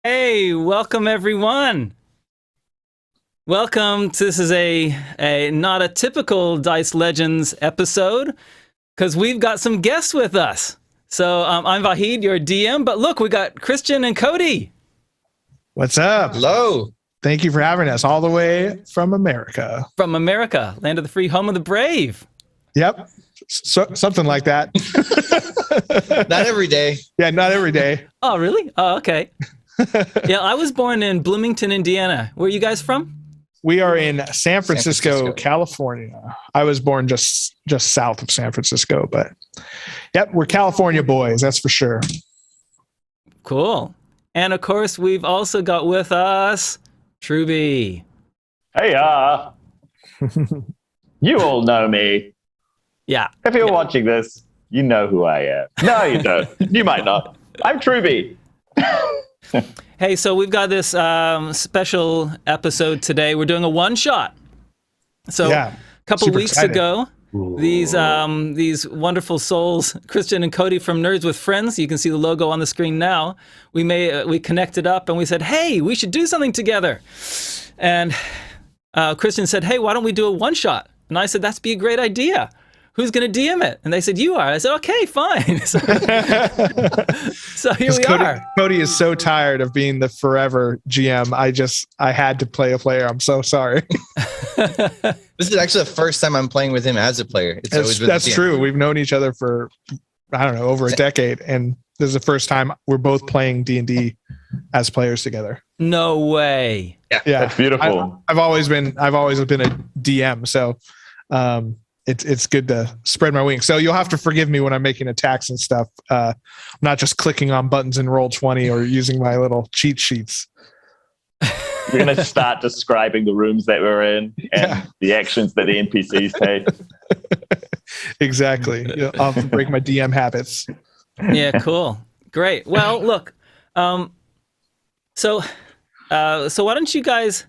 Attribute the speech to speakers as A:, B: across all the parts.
A: Hey, welcome everyone. Welcome to this is a not a typical Dice Legends episode because we've got some guests with us. So I'm Vahid, your DM, but look, we got Christian and Cody.
B: What's up?
C: Hello.
B: Thank you for having us all the way from America.
A: From America, land of the free, home of the brave.
B: Yep. Something like that.
C: Not every day.
B: Yeah, not every day.
A: Oh, really? Oh, okay. Yeah, I was born in Bloomington, Indiana. Where are you guys from?
B: We are in San Francisco, California. I was born just south of San Francisco, but yep, we're California boys, that's for sure.
A: Cool. And of course, we've also got with us Truby.
D: Hey, you all know me.
A: Yeah.
D: If you're watching this, you know who I am. No, you don't. You might not. I'm Truby.
A: Hey, so we've got this special episode today. We're doing a one-shot. So a couple weeks ago, these wonderful souls, Christian and Cody from Nerds with Friends, you can see the logo on the screen now. We connected up and we said, hey, we should do something together. And Christian said, hey, why don't we do a one-shot? And I said, that'd be a great idea. Who's going to DM it? And they said, you are. I said, okay, fine. So here we are.
B: Cody is so tired of being the forever GM. I had to play a player. I'm so sorry.
C: This is actually the first time I'm playing with him as a player.
B: That's true. We've known each other for, I don't know, over a decade. And this is the first time we're both playing D&D as players together.
A: No way.
B: Yeah.
D: That's beautiful.
B: I've always been a DM. So, it's good to spread my wings. So you'll have to forgive me when I'm making attacks and stuff. I'm not just clicking on buttons in Roll20 or using my little cheat sheets.
D: You're going to start describing the rooms that we're in and the actions that the NPCs take.
B: Exactly. I'll have to break my DM habits.
A: Yeah, cool. Great. Well, look, so why don't you guys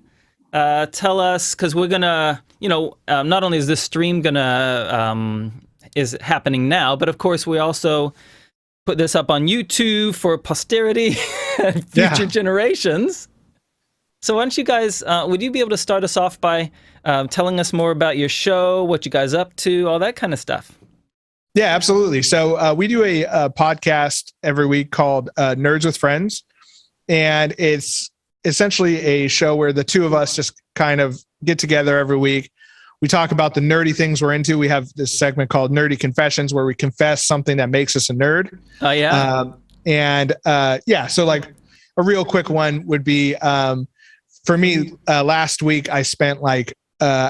A: tell us, because we're gonna, not only is this stream is happening now, but of course we also put this up on YouTube for posterity and future generations. So why don't you guys, would you be able to start us off by telling us more about your show, what you guys up to, all that kind of stuff?
B: Yeah, absolutely. So we do a podcast every week called Nerds with Friends, and it's essentially a show where the two of us just kind of get together every week. We talk about the nerdy things we're into. We have this segment called Nerdy Confessions where we confess something that makes us a nerd.
A: Oh, yeah.
B: So like a real quick one would be, for me, last week I spent I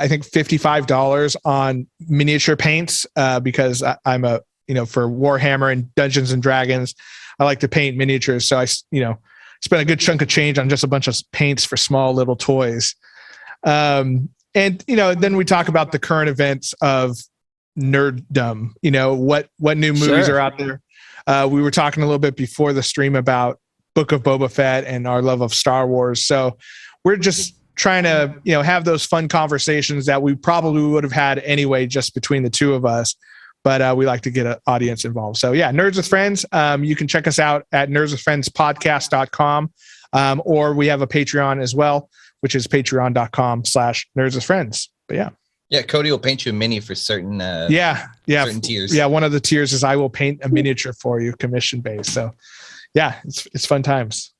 B: think $55 on miniature paints because I'm for Warhammer and Dungeons and Dragons, I like to paint miniatures. So I spent a good chunk of change on just a bunch of paints for small little toys. And then we talk about the current events of nerddom, what new movies are out there. We were talking a little bit before the stream about Book of Boba Fett and our love of Star Wars. So we're just trying to, have those fun conversations that we probably would have had anyway, just between the two of us. But we like to get an audience involved. So yeah, Nerds with Friends. You can check us out at nerdswithfriendspodcast.com. Or we have a Patreon as well, which is patreon.com/nerdswithfriends. But yeah.
C: Yeah, Cody will paint you a mini for certain certain tiers.
B: Yeah, one of the tiers is I will paint a miniature for you, commission based. So yeah, it's fun times.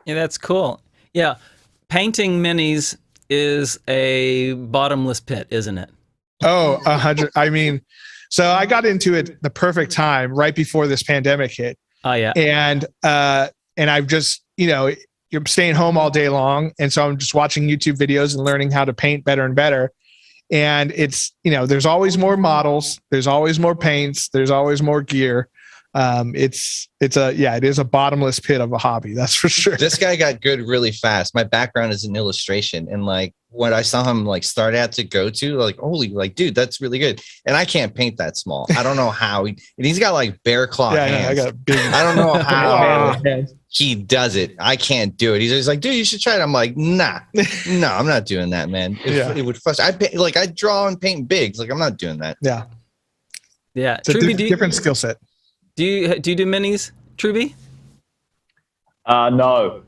A: Yeah, that's cool. Yeah. Painting minis is a bottomless pit, isn't it?
B: Oh, 100. I mean, so I got into it the perfect time right before this pandemic hit.
A: Oh yeah.
B: And I've just, you're staying home all day long. And so I'm just watching YouTube videos and learning how to paint better and better. And it's, there's always more models. There's always more paints. There's always more gear. It is a bottomless pit of a hobby. That's for sure.
C: This guy got good really fast. My background is in illustration, and what I saw him start out to go to, holy, dude, that's really good. And I can't paint that small. I don't know how he's got bear claw hands.
B: I got big.
C: I don't know how he does it. I can't do it. He's just like, dude, you should try it. I'm like, nah, no, I'm not doing that, man. It would frustrate. I draw and paint bigs. I'm not doing that.
B: Yeah.
A: Yeah.
B: It's a different skill set.
A: Do you do minis, Truby?
D: No.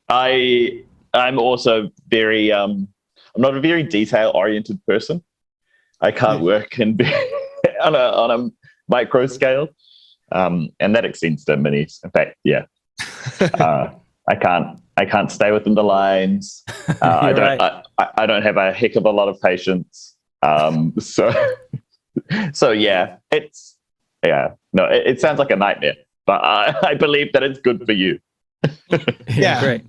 D: I'm also very I'm not a very detail oriented person. I can't work on a micro scale, and that extends to minis. In fact, yeah, I can't stay within the lines. I don't
A: Right.
D: I don't have a heck of a lot of patience. So yeah, it sounds like a nightmare, but I believe that it's good for you.
B: Yeah,
A: Great.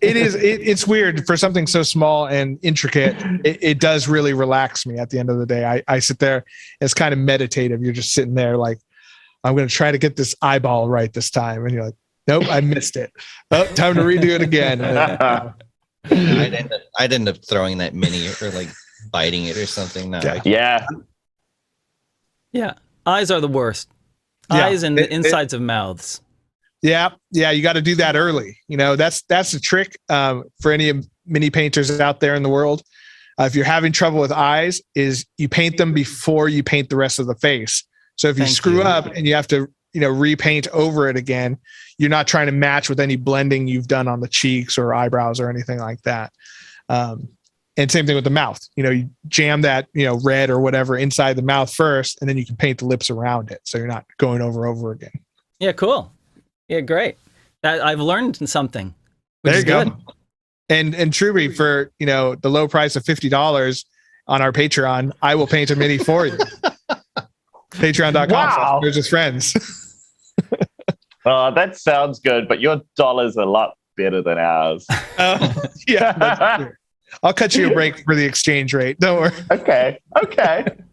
B: It is. It's weird for something so small and intricate. It does really relax me at the end of the day. I sit there. It's kind of meditative. You're just sitting there like, I'm going to try to get this eyeball right this time. And you're like, nope, I missed it. Oh, time to redo it again.
C: I'd end up throwing that mini or like biting it or something. No,
D: Yeah.
A: Yeah. Eyes are the worst.
B: Yeah.
A: Eyes and the insides of mouths.
B: Yeah. You got to do that early. That's the trick for any mini painters out there in the world. If you're having trouble with eyes, is you paint them before you paint the rest of the face. So if you screw up and you have to, repaint over it again, you're not trying to match with any blending you've done on the cheeks or eyebrows or anything like that. And same thing with the mouth. You jam that, red or whatever inside the mouth first, and then you can paint the lips around it. So you're not going over again.
A: Yeah, cool. Yeah, great. I've learned something. Which
B: There
A: is
B: you go.
A: good.
B: And Truby, for the low price of $50 on our Patreon, I will paint a mini for you. Patreon.com.
D: Wow.
B: We're just friends.
D: That sounds good, but your dollar's a lot better than ours.
B: Yeah, that's true. I'll cut you a break for the exchange rate. Don't worry.
D: Okay.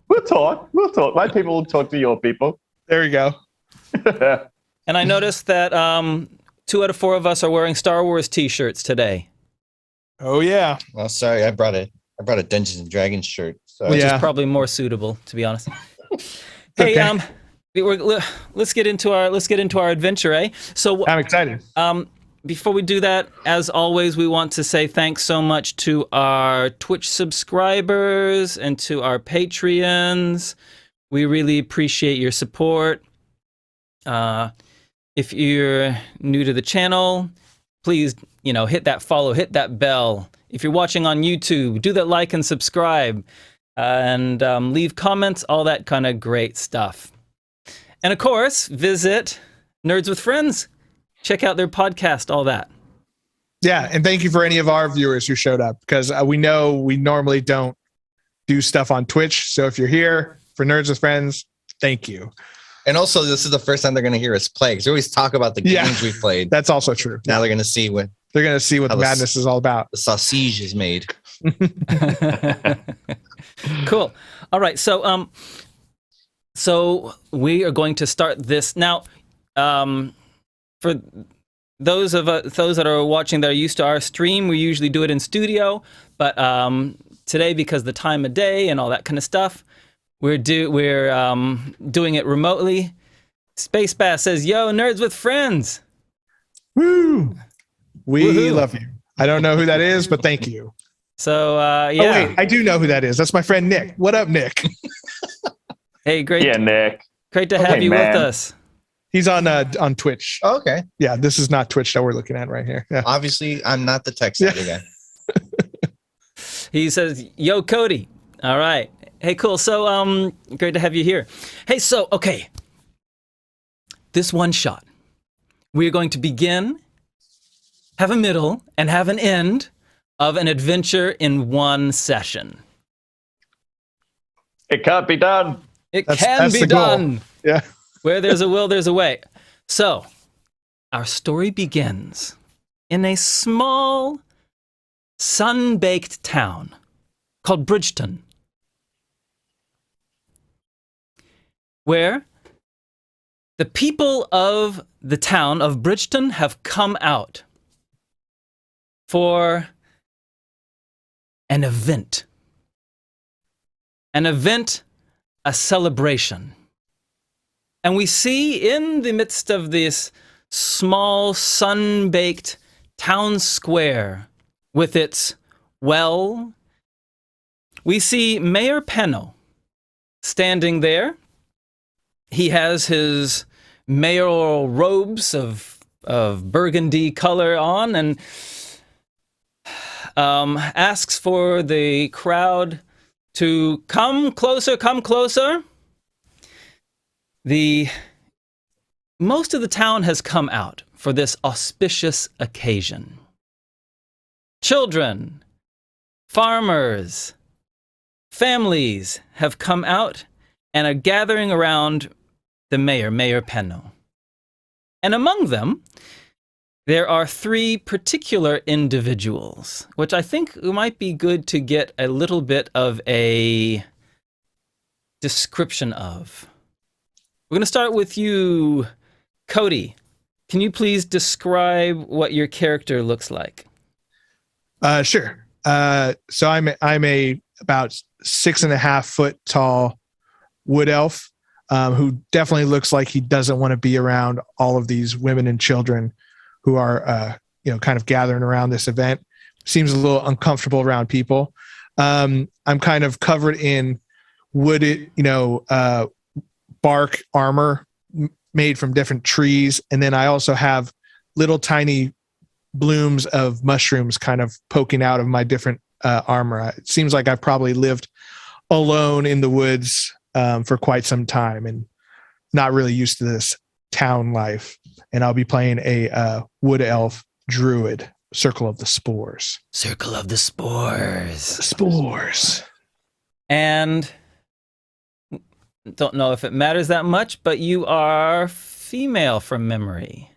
D: We'll talk. My people will talk to your people.
B: There we go.
A: And I noticed that 2 out of 4 of us are wearing Star Wars t-shirts today.
B: Oh yeah.
C: Well, sorry, I brought a Dungeons and Dragons shirt. So
A: Which is probably more suitable, to be honest. Hey,
B: Okay.
A: let's get into our adventure, eh? So
B: I'm excited.
A: before we do that, as always, we want to say thanks so much to our Twitch subscribers and to our Patreons. We really appreciate your support. If you're new to the channel, please, hit that follow, hit that bell. If you're watching on YouTube, do that like and subscribe, and leave comments, all that kind of great stuff. And of course, visit Nerds with Friends. Check out their podcast, all that.
B: Yeah, and thank you for any of our viewers who showed up, because we know we normally don't do stuff on Twitch. So if you're here for Nerds with Friends, thank you.
C: And also, this is the first time they're going to hear us play, because we always talk about the games we've played.
B: That's also true.
C: Now they're going to see what
B: the madness is all about.
C: The sausage is made.
A: Cool. All right. So we are going to start this now. For those that are watching that are used to our stream, we usually do it in studio. But today, because the time of day and all that kind of stuff, we're doing it remotely. Space Bass says, "Yo, Nerds with Friends."
B: Woo! We
A: Woohoo.
B: love you. I don't know who that is, but thank you.
A: So yeah.
B: Oh wait, I do know who that is. That's my friend Nick. What up, Nick?
A: Hey, great.
D: Yeah, Nick.
A: Great to have you
D: man.
A: with us.
B: He's on Twitch.
C: Oh, okay.
B: Yeah, this is not Twitch that we're looking at right here. Yeah.
C: Obviously, I'm not the tech savvy guy.
A: He says, "Yo, Cody." All right. Hey, cool. So, great to have you here. Hey, so, okay. This one shot, we're going to begin, have a middle, and have an end of an adventure in one session.
D: It can't be done.
A: It
B: That's
A: can be
B: the goal.
A: done.
B: Yeah.
A: Where there's a will, there's a way. So, our story begins in a small, sun-baked town called Bridgeton, where the people of the town of Bridgeton have come out for an event. An event, a celebration. And we see in the midst of this small, sun-baked town square with its well, we see Mayor Penno standing there. He has his mayoral robes of burgundy color on, and asks for the crowd to come closer, come closer. Most of the town has come out for this auspicious occasion. Children, farmers, families have come out and are gathering around the mayor, Mayor Penno. And among them, there are 3 particular individuals, which I think might be good to get a little bit of a description of. We're going to start with you, Cody. Can you please describe what your character looks like?
B: Sure. So I'm a about 6.5 foot tall wood elf, who definitely looks like he doesn't want to be around all of these women and children who are, kind of gathering around this event. Seems a little uncomfortable around people. I'm kind of covered in wooded, bark armor made from different trees. And then I also have little tiny blooms of mushrooms kind of poking out of my different armor. It seems like I've probably lived alone in the woods for quite some time and not really used to this town life. And I'll be playing a wood elf druid, Circle of the Spores.
A: Circle of the Spores.
B: Spores.
A: And don't know if it matters that much, but you are female from memory.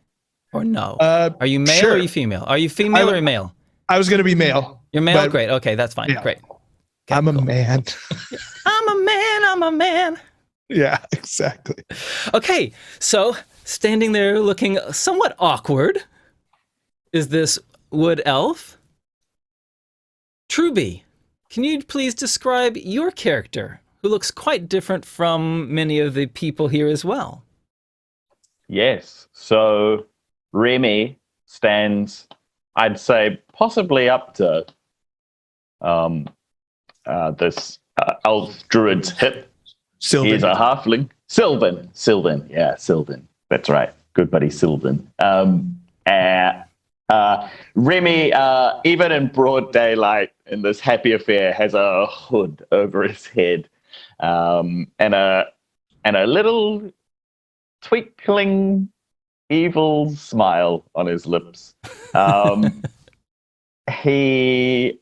A: Or no? Are you male
B: sure.
A: or are you female? Are you female or male?
B: I was going to be male.
A: You're male? Great. Okay, that's fine.
B: Yeah.
A: Great. Okay,
B: I'm a man.
A: I'm a man.
B: Yeah, exactly.
A: Okay, so standing there looking somewhat awkward is this wood elf. Truby, can you please describe your character, who looks quite different from many of the people here as well?
D: Yes. So Remy stands, I'd say, possibly up to this elf druid's hip.
B: Sylvan.
D: He's a halfling. Sylvan. Yeah, Sylvan. That's right. Good buddy, Sylvan. Remy, even in broad daylight in this happy affair, has a hood over his head, and a little twinkling evil smile on his lips. He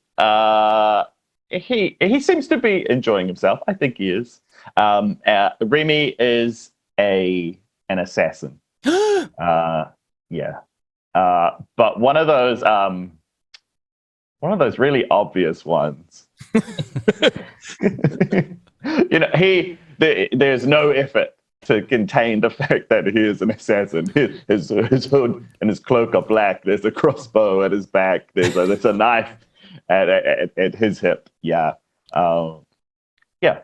D: seems to be enjoying himself. I think he is. Remy is an assassin. Yeah. But one of those really obvious ones. There's no effort to contain the fact that he is an assassin. His hood and his cloak are black. There's a crossbow at his back. There's a knife at his hip. Yeah. Yeah.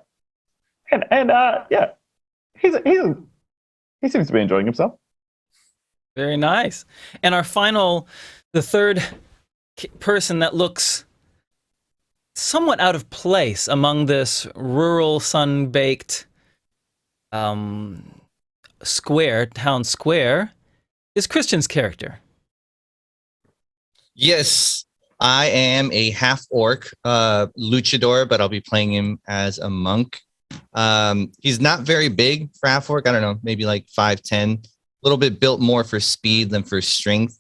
D: And yeah. He seems to be enjoying himself.
A: Very nice. And the third person that looks somewhat out of place among this rural, sun-baked town square, is Christian's character.
C: Yes, I am a half-orc luchador, but I'll be playing him as a monk. He's not very big for half-orc. I don't know, maybe like 5'10". A little bit built more for speed than for strength.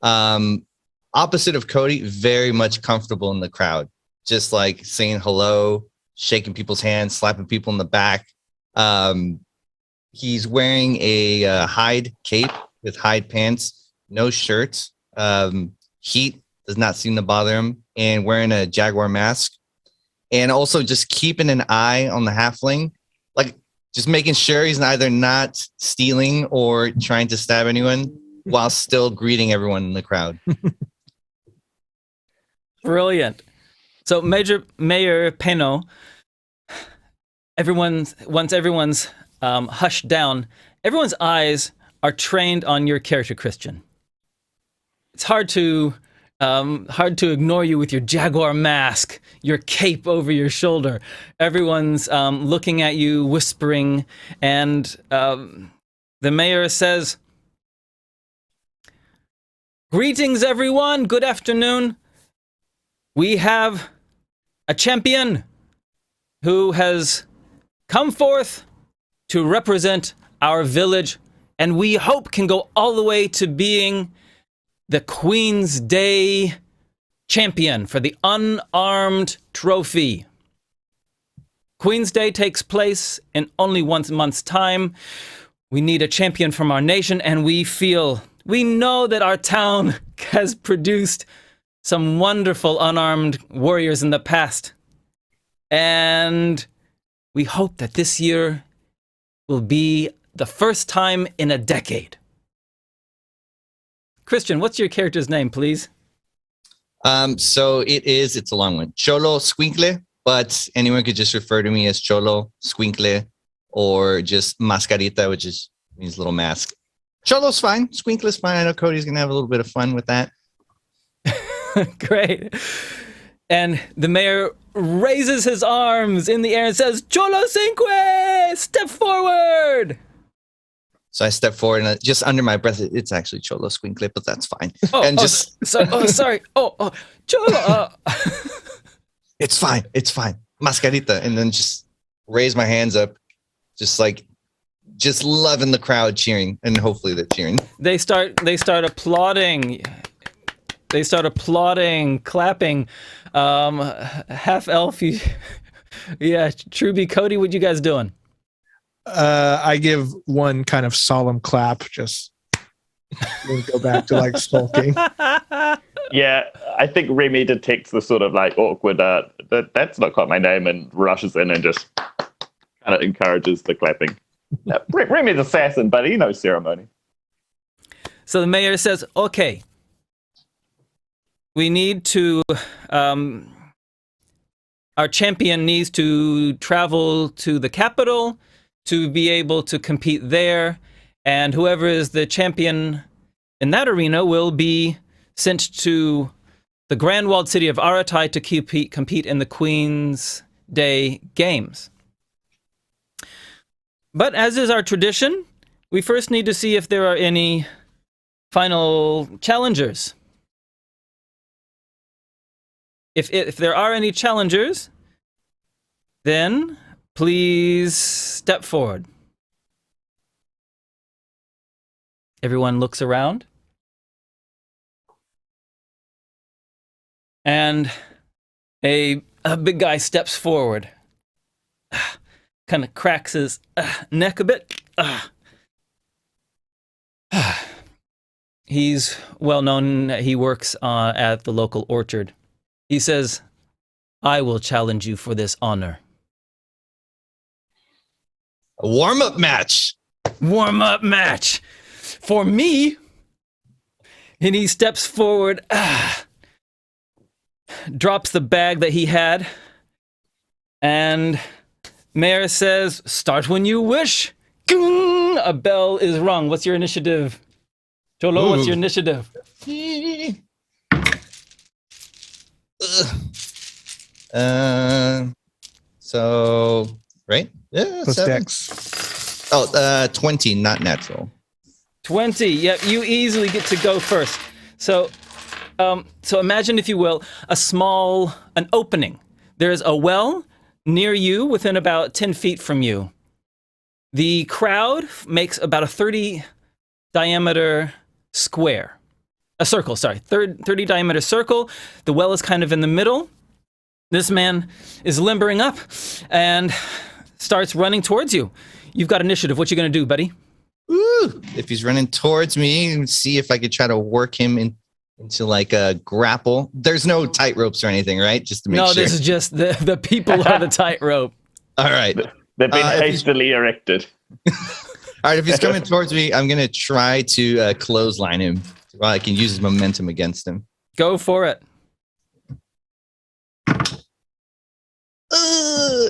C: Opposite of Cody, very much comfortable in the crowd. Just like saying hello, shaking people's hands, slapping people in the back. He's wearing a hide cape with hide pants, no shirt. Heat does not seem to bother him, and wearing a jaguar mask. And also just keeping an eye on the halfling, like just making sure he's either not stealing or trying to stab anyone while still greeting everyone in the crowd.
A: Brilliant. So Mayor Penno, once everyone's hushed down, everyone's eyes are trained on your character, Christian. It's hard to ignore you with your jaguar mask, your cape over your shoulder. Everyone's looking at you, whispering, and the mayor says, "Greetings, everyone. Good afternoon. we have a champion who has come forth to represent our village, and we hope can go all the way to being the Queen's Day champion for the unarmed trophy. Queen's Day takes place in only 1 month's time. We need a champion from our nation, and we know that our town has produced some wonderful unarmed warriors in the past. And we hope that this year will be the first time in a decade. Christian, what's your character's name, please?
C: So it's a long one. Cholo Squinkle, but anyone could just refer to me as Cholo Squinkle or just Mascarita, which means little mask. Cholo's fine. Squinkle's fine. I know Cody's going to have a little bit of fun with that.
A: Great. And the mayor raises his arms in the air and says, Cholo Cinque, step forward.
C: So I step forward and just under my breath, it's actually Cholo Squinkle, but that's fine.
A: Sorry. Cholo.
C: It's fine. Mascarita. And then just raise my hands up, just loving the crowd cheering, and hopefully they're cheering.
A: They start applauding. They start applauding, clapping. Half elf. Yeah, Truby, Cody, what you guys doing?
B: I give one kind of solemn clap, just go back to sulking.
D: Yeah, I think Remy detects the sort of awkward, that's not quite my name, and rushes in and just kind of encourages the clapping. Remy's assassin, but he knows ceremony.
A: So the mayor says, okay, we need to, our champion needs to travel to the capital to be able to compete there, and whoever is the champion in that arena will be sent to the Grand Walled City of Aratai to compete in the Queen's Day Games. But as is our tradition, we first need to see if there are any final challengers. If there are any challengers, then please step forward. Everyone looks around. And a big guy steps forward. Kind of cracks his neck a bit. He's well known. He works at the local orchard. He says, I will challenge you for this honor.
C: A warm-up match.
A: Warm-up match for me. And he steps forward, drops the bag that he had, and Mayor says, start when you wish. Gung! A bell is rung. What's your initiative? Cholo, what's your initiative?
C: So, right? Yeah,
B: plus
C: 7.
B: dex.
C: 20, not natural.
A: 20. Yep, you easily get to go first. So imagine, if you will, an opening. There's a well near you, within about 10 feet from you. The crowd makes about a 30 diameter square. A circle, sorry. 30 diameter circle. The well is kind of in the middle. This man is limbering up and starts running towards you. You've got initiative. What you going to do, buddy?
C: Ooh, if he's running towards me, see if I could try to work him into a grapple. There's no tight ropes or anything, right? Just to make sure.
A: No, this is just the people are the tightrope.
C: All right.
D: They've been hastily erected.
C: All right, if he's coming towards me, I'm going to try to clothesline him. Well, I can use his momentum against him.
A: Go for it.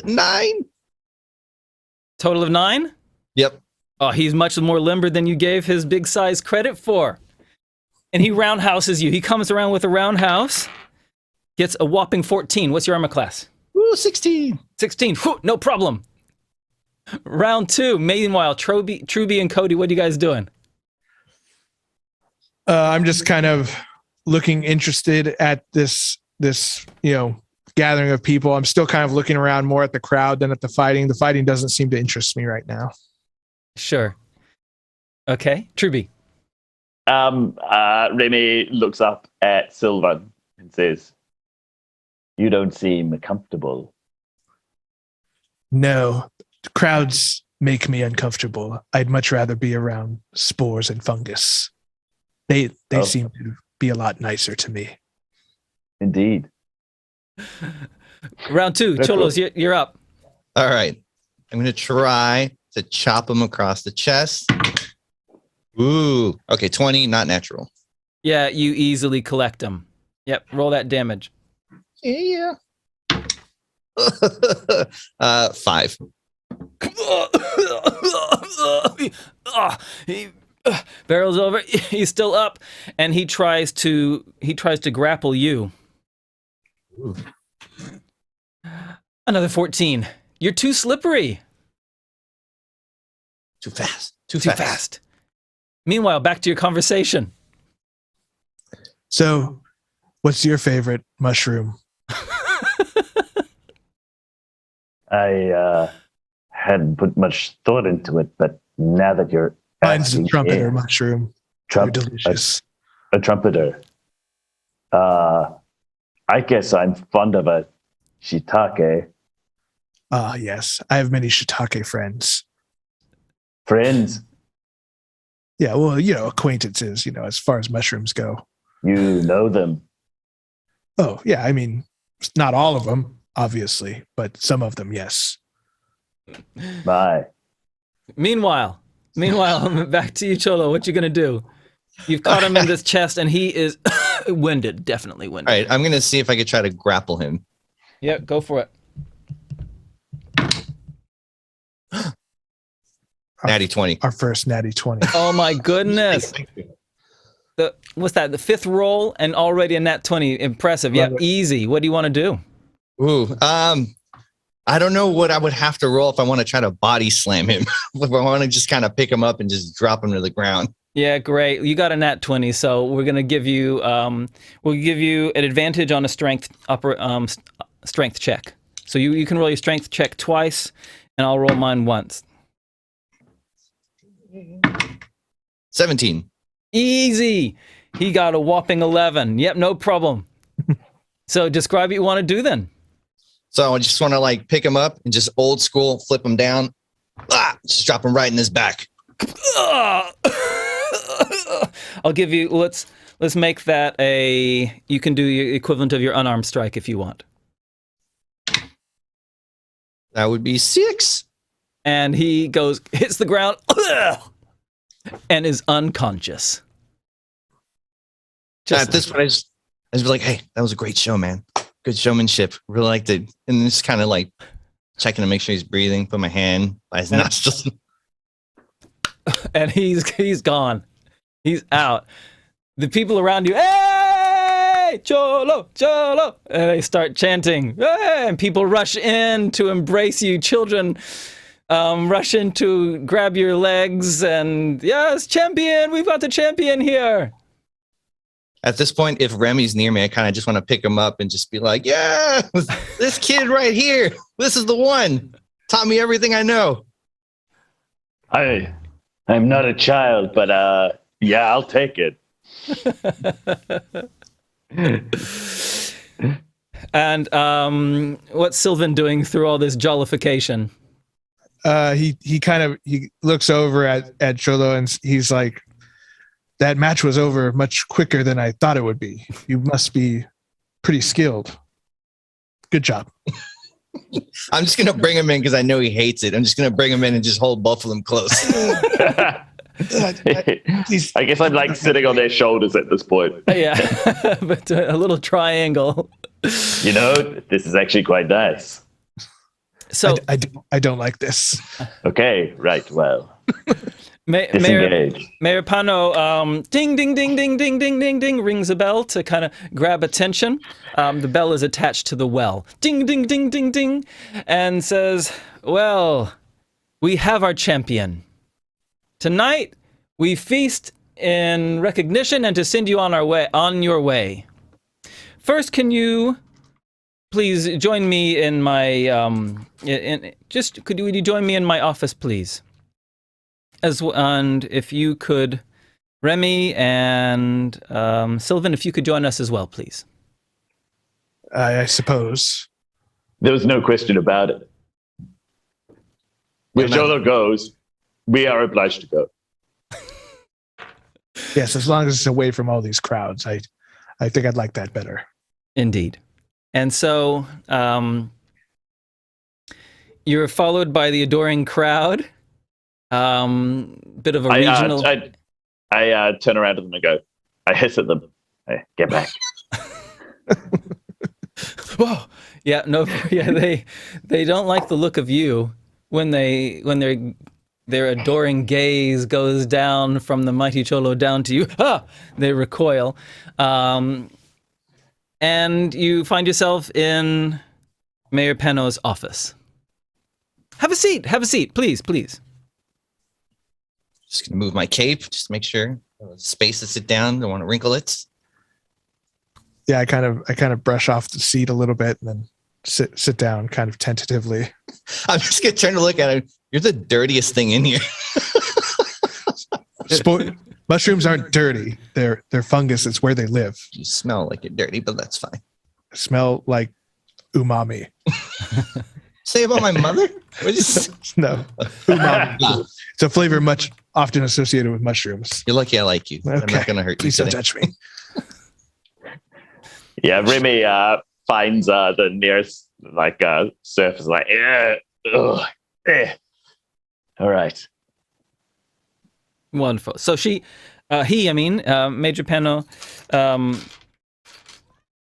C: 9.
A: Total of 9?
C: Yep.
A: Oh, he's much more limber than you gave his big size credit for. And he roundhouses you. He comes around with a roundhouse, gets a whopping 14. What's your armor class?
C: Ooh, 16.
A: 16. Whew, no problem. Round 2. Meanwhile, Truby and Cody, what are you guys doing?
B: I'm just kind of looking interested at this this gathering of people. I'm still kind of looking around more at the crowd than at the fighting. The fighting doesn't seem to interest me right now.
A: Sure. Okay, Truby.
D: Remy looks up at Sylvan and says, "You don't seem comfortable."
B: No, crowds make me uncomfortable. I'd much rather be around spores and fungus. They seem to be a lot nicer to me.
D: Indeed.
A: Round 2, Cholos, you're up.
C: All right. I'm going to try to chop him across the chest. Ooh. Okay, 20, not natural.
A: Yeah, you easily collect them. Yep, roll that damage.
C: Yeah. 5.
A: He barrels over. He's still up, and he tries to grapple you.
C: Ooh.
A: Another 14. You're too slippery.
C: Too fast.
A: Too fast. Meanwhile, back to your conversation.
B: So, what's your favorite mushroom?
D: I hadn't put much thought into it, but now that you're
B: Mine's a trumpeter mushroom. They're delicious.
D: A trumpeter. I guess I'm fond of a shiitake.
B: Ah, yes. I have many shiitake friends.
D: Friends,
B: Yeah, well, acquaintances, as far as mushrooms go.
D: you know them.
B: Oh, yeah. I mean, not all of them, obviously, but some of them, yes.
D: Bye.
A: Meanwhile, back to you, Cholo. What you gonna do? You've caught him in this chest, and he is winded, definitely winded.
C: All right, I'm going to see if I could try to grapple him.
A: Yeah, go for it.
C: Natty 20.
B: Our first natty 20.
A: Oh my goodness. What's that? The 5th roll and already a nat 20. Impressive. Yeah, easy. What do you want to do?
C: Ooh, I don't know what I would have to roll if I want to try to body slam him. If I want to just kind of pick him up and just drop him to the ground.
A: Yeah, great. You got a nat 20, so we're gonna give you we'll give you an advantage on a strength check. So you can roll your strength check twice, and I'll roll mine once.
C: 17.
A: Easy. He got a whopping 11. Yep, no problem. So describe what you want to do then.
C: So I just want to pick him up and just old school flip him down. Just drop him right in his back.
A: I'll give you, let's make that you can do your equivalent of your unarmed strike if you want.
C: That would be 6.
A: And he hits the ground and is unconscious.
C: At this point, I just be like, hey, that was a great show, man. Good showmanship. Really liked it. And just kind of checking to make sure he's breathing, put my hand by his nostrils.
A: And he's gone. He's out. The people around you, hey, Cholo, Cholo. And they start chanting, hey! And people rush in to embrace you. Children rush in to grab your legs and, yes, champion, we've got the champion here.
C: At this point, if Remy's near me, I kind of just want to pick him up and just be like, yeah, this kid right here, this is the one. Taught me everything I know.
D: I'm not a child, but yeah, I'll take it.
A: And what's Sylvan doing through all this jollification?
B: He looks over at Cholo and he's like, that match was over much quicker than I thought it would be. You must be pretty skilled. Good job.
C: I'm just going to bring him in because I know he hates it. I'm just going to bring him in and just hold both of them close.
D: I guess I'm sitting on their shoulders at this point.
A: Yeah, but a little triangle.
D: This is actually quite nice.
B: So I don't like this.
D: Okay, right. Well,
A: Mayor Pano, ding, ding, ding, ding, ding, ding, ding, ding, rings a bell to kind of grab attention. The bell is attached to the well. Ding, ding, ding, ding, ding, and says, well, we have our champion. Tonight, we feast in recognition and to send you on your way. First, can you please join me in my would you join me in my office, please? And if you could, Remy and Sylvan, if you could join us as well, please.
B: I suppose.
D: There was no question about it. Where Jolo goes, we are obliged to go.
B: Yes, as long as it's away from all these crowds. I think I'd like that better.
A: Indeed. And so you're followed by the adoring crowd. Bit of a regional...
D: I turn around to them and go, I hiss at them. Hey, get back.
A: Whoa. Yeah, no, yeah, they don't like the look of you when their adoring gaze goes down from the mighty Cholo down to you. They recoil. And you find yourself in Mayor Penno's office. Have a seat, please.
C: Just gonna move my cape, just to make sure. Space to sit down, don't want to wrinkle it.
B: Yeah, I kind of brush off the seat a little bit and then sit down kind of tentatively.
C: I'm just gonna turn to look at him. You're the dirtiest thing in here.
B: Mushrooms aren't dirty. They're fungus. It's where they live.
C: You smell like you're dirty, but that's fine.
B: I smell like umami.
C: Say about my mother?
B: No, umami. It's a flavor much often associated with mushrooms.
C: You're lucky I like you. Okay. I'm not gonna hurt
B: Please
C: you.
B: Please don't touch me.
D: Yeah, Remy finds the nearest surface, like, all right.
A: Wonderful. So Major Penno,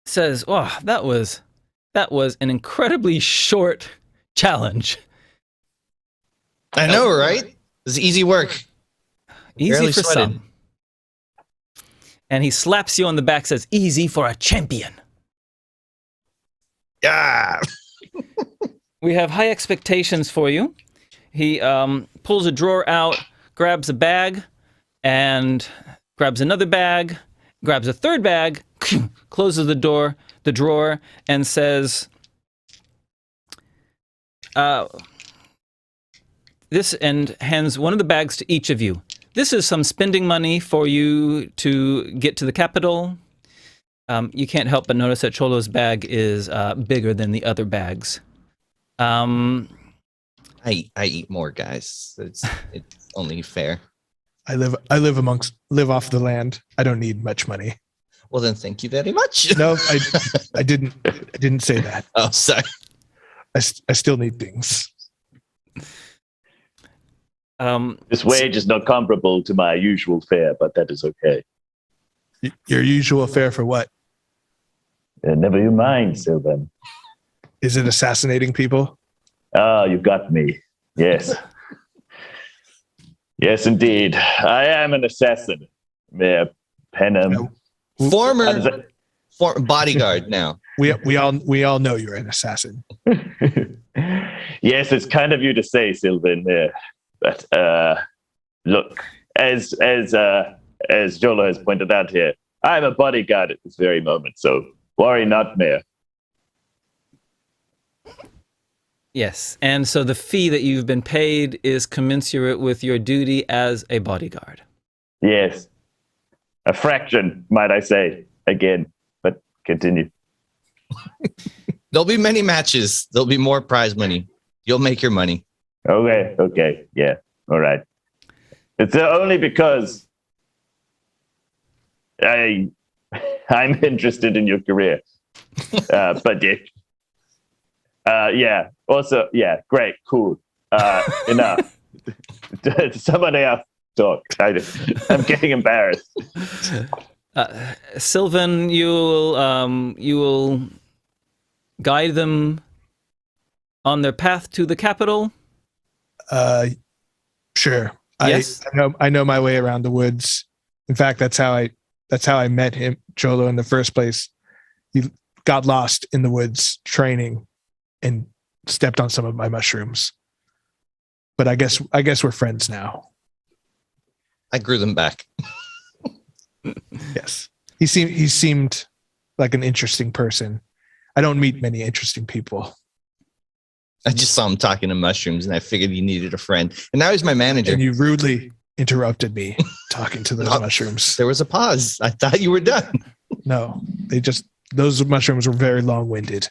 A: says, "Oh, that was an incredibly short challenge."
C: I know, right? It's easy work.
A: Easy for some. And he slaps you on the back, says, "Easy for a champion."
C: Yeah.
A: We have high expectations for you. He pulls a drawer out, grabs a bag, and grabs another bag, grabs a third bag, closes the drawer, and says, this, and hands one of the bags to each of you. This is some spending money for you to get to the capital. You can't help but notice that Cholo's bag is bigger than the other bags.
C: I eat more, guys. It's only fair.
B: I live off the land. I don't need much money.
C: Well, then thank you very much.
B: No, I didn't say that.
C: Oh, sorry.
B: I still need things.
D: This wage is not comparable to my usual fare, but that is okay.
B: Your usual fare for what?
D: Never you mind, Sylvan.
B: Is it assassinating people?
D: Ah, you've got me. Yes. Yes, indeed. I am an assassin, Mayor Penham.
C: Former bodyguard now.
B: We all know you're an assassin.
D: Yes, it's kind of you to say, Sylvan. But look, as Jolo has pointed out here, I'm a bodyguard at this very moment, so worry not, Mayor.
A: Yes, and so the fee that you've been paid is commensurate with your duty as a bodyguard.
D: Yes. A fraction, might I say, again, but continue.
C: There'll be many matches. There'll be more prize money. You'll make your money.
D: Okay, yeah, all right. It's only because I'm interested in your career. But yeah, also, yeah, great, cool. Enough. Somebody else talk. I'm getting embarrassed.
A: Sylvan, you will guide them on their path to the capital?
B: Sure.
A: Yes.
B: I know my way around the woods. In fact, that's how I met him, Cholo, in the first place. He got lost in the woods training and stepped on some of my mushrooms. But I guess we're friends now.
C: I grew them back.
B: Yes. He seemed like an interesting person. I don't meet many interesting people.
C: I just saw him talking to mushrooms, and I figured he needed a friend. And now he's my manager.
B: And you rudely interrupted me talking to those mushrooms.
C: There was a pause. I thought you were done.
B: No, those mushrooms were very long-winded.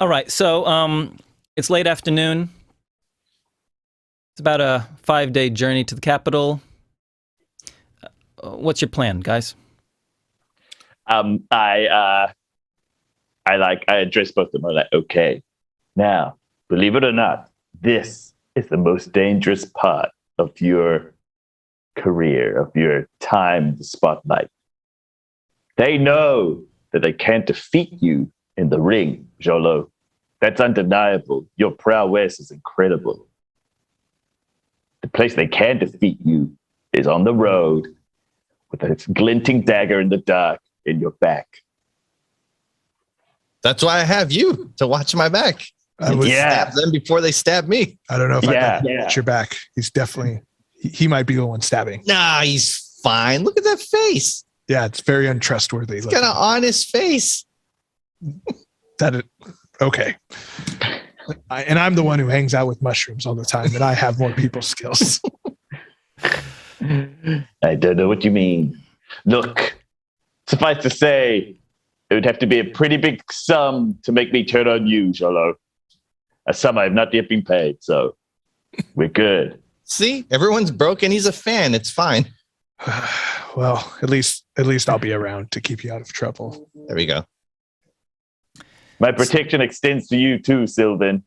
A: All right, so it's late afternoon. It's about a 5-day journey to the capital. What's your plan, guys?
D: I address both of them. I'm like, okay, now, believe it or not, this is the most dangerous part of your career, of your time in the spotlight. They know that they can't defeat you in the ring, Jolo. That's undeniable. Your prowess is incredible. The place they can defeat you is on the road with a glinting dagger in the dark in your back.
C: That's why I have you to watch my back. I would stab them before they stab me.
B: I don't know if I watch your back. He's definitely, he might be the one stabbing.
C: Nah, he's fine. Look at that face.
B: Yeah, it's very untrustworthy.
C: He's got an honest face.
B: Okay. And I'm the one who hangs out with mushrooms all the time, and I have more people skills.
D: I don't know what you mean. Look, suffice to say, it would have to be a pretty big sum to make me turn on you, Jolo. A sum I have not yet been paid, so we're good.
C: See, everyone's broke and he's a fan. It's fine.
B: Well, at least I'll be around to keep you out of trouble.
C: There we go.
D: My protection extends to you too, Sylvan.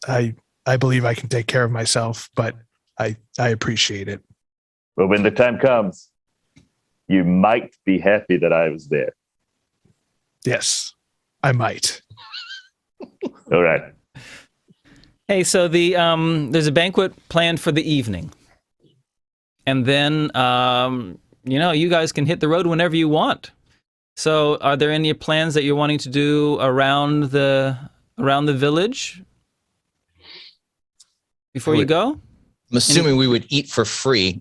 B: I believe I can take care of myself, but I appreciate it.
D: Well, when the time comes, you might be happy that I was there.
B: Yes, I might.
D: All right.
A: Hey, so there's a banquet planned for the evening. And then, you guys can hit the road whenever you want. So are there any plans that you're wanting to do around the village before you go?
C: I'm assuming we would eat for free.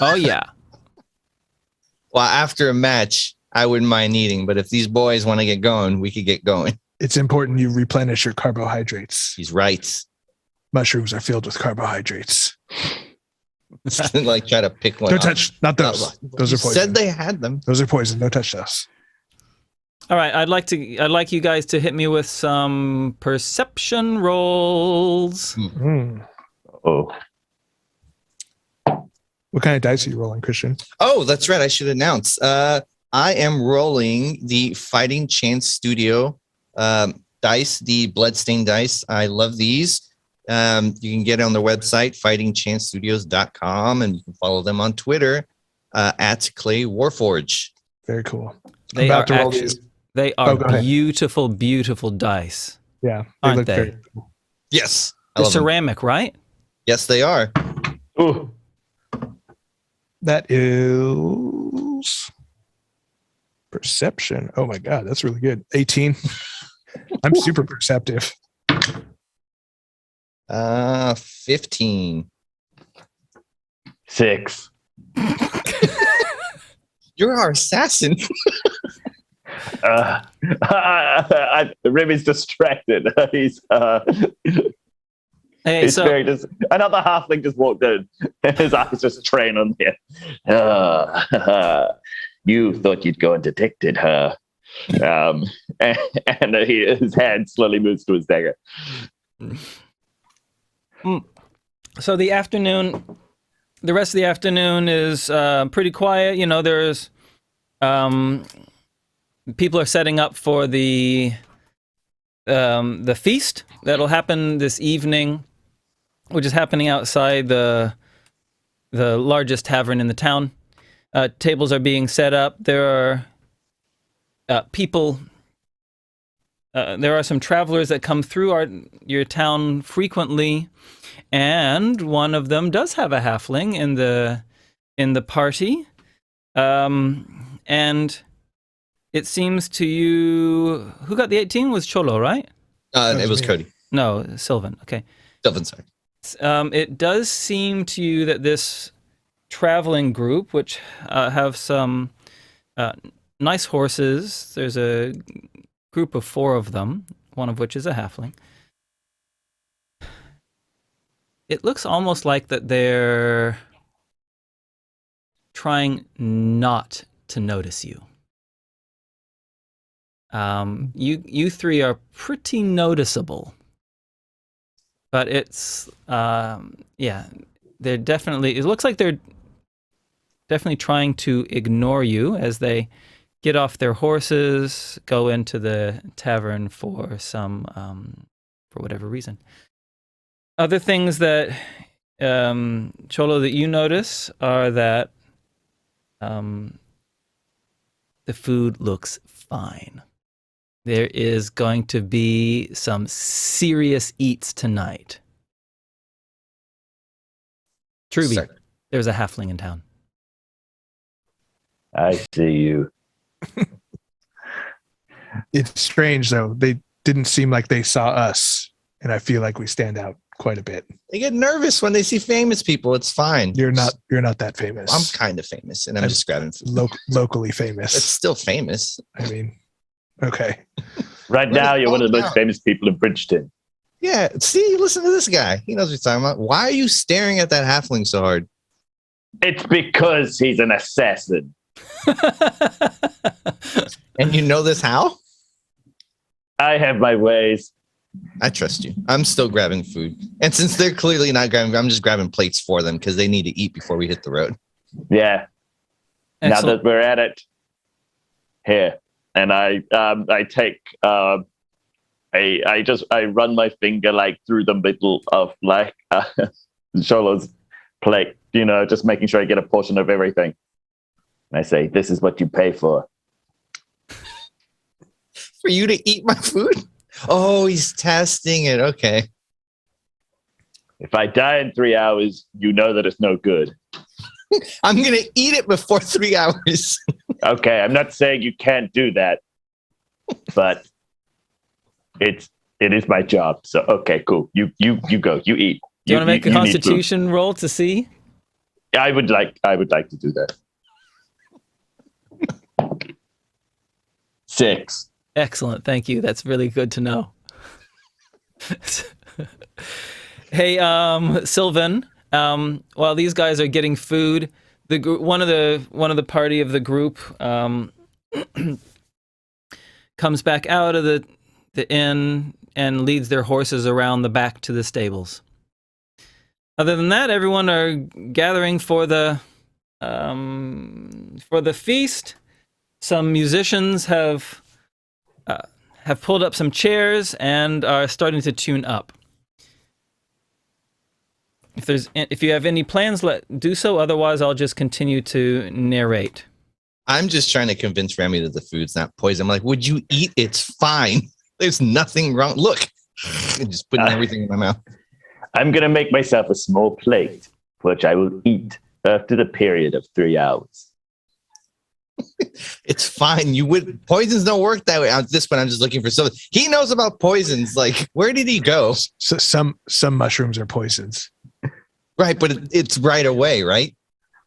A: Oh, yeah.
C: Well, after a match, I wouldn't mind eating. But if these boys want to get going, we could get going.
B: It's important you replenish your carbohydrates.
C: He's right.
B: Mushrooms are filled with carbohydrates.
C: Like try to pick one.
B: Don't touch, not those. Those are poison.
C: Said they had them.
B: Those are poison. Don't touch those.
A: All right, I'd like you guys to hit me with some perception rolls.
B: Mm.
D: Oh.
B: What kind of dice are you rolling, Christian?
C: Oh, that's right. I should announce. I am rolling the Fighting Chance Studio dice, the Bloodstained dice. I love these. You can get on their website, fightingchancestudios.com, and you can follow them on Twitter at Clay Warforge.
B: Very cool.
A: They are beautiful, beautiful dice.
B: Yeah,
A: aren't they?
B: Very cool.
C: Yes.
A: They're ceramic, right?
C: Yes, they are.
D: Ooh.
B: That is perception. Oh my God, that's really good. 18. I'm super perceptive.
C: 15.
D: 6.
C: You're our assassin.
D: Remy's distracted. He's another halfling just walked in. His eyes just train on him. You thought you'd go undetected, huh? And his hand slowly moves to his dagger.
A: So the rest of the afternoon is pretty quiet. There's people are setting up for the feast that'll happen this evening, which is happening outside the largest tavern in the town. Tables are being set up. There are people. There are some travelers that come through your town frequently, and one of them does have a halfling in the party. And it seems to you, who got the 18 was Cholo, right?
C: It was Cody.
A: No, Sylvan. Okay.
C: Sylvan, sorry.
A: It does seem to you that this traveling group, which have some nice horses. There's a group of 4 of them, one of which is a halfling. It looks almost like that they're trying not to notice you. You 3 are pretty noticeable, but it's they're definitely. It looks like they're definitely trying to ignore you as they get off their horses, go into the tavern for some for whatever reason. Other things that Cholo that you notice are that the food looks fine. There is going to be some serious eats tonight. Truby, there's a halfling in town.
D: I see you.
B: It's strange though. They didn't seem like they saw us, and I feel like we stand out quite a bit.
C: They get nervous when they see famous people. It's fine.
B: You're not that famous.
C: I'm kind of famous, and I'm just grabbing food.
B: Locally famous.
C: It's still famous.
B: I mean, okay.
D: Right now, you're one of the most famous people in Bridgeton.
C: Yeah. See, listen to this guy. He knows what he's talking about. Why are you staring at that halfling so hard?
D: It's because he's an assassin.
C: And you know this how?
D: I have my ways.
C: I trust you. I'm still grabbing food. And since they're clearly not grabbing, I'm just grabbing plates for them because they need to eat before we hit the road.
D: Yeah.
A: Excellent.
D: Now that we're at it, here. And I take I run my finger like through the middle of like Sholo's plate, just making sure I get a portion of everything. And I say, "This is what you pay for."
C: For you to eat my food? Oh, he's testing it. Okay.
D: If I die in 3 hours, you know that it's no good.
C: I'm going to eat it before 3 hours.
D: Okay, I'm not saying you can't do that, but it is my job. So okay, cool. You go. You eat.
A: Do you want to make a Constitution roll to see?
D: I would like to do that. 6.
A: Excellent. Thank you. That's really good to know. Hey, Sylvan, while these guys are getting food, one of the party of the group comes back out of the inn and leads their horses around the back to the stables. Other than that, everyone are gathering for the feast. Some musicians have pulled up some chairs and are starting to tune up. If you have any plans, do so. Otherwise, I'll just continue to narrate.
C: I'm just trying to convince Remy that the food's not poison. I'm like, would you eat? It's fine. There's nothing wrong. Look, and just putting everything in my mouth.
D: I'm going to make myself a small plate, which I will eat after the period of 3 hours.
C: It's fine. Poisons don't work that way. At this point, I'm just looking for something. He knows about poisons. Like, where did he go?
B: So some mushrooms are poisons.
C: Right, but it's right away, right?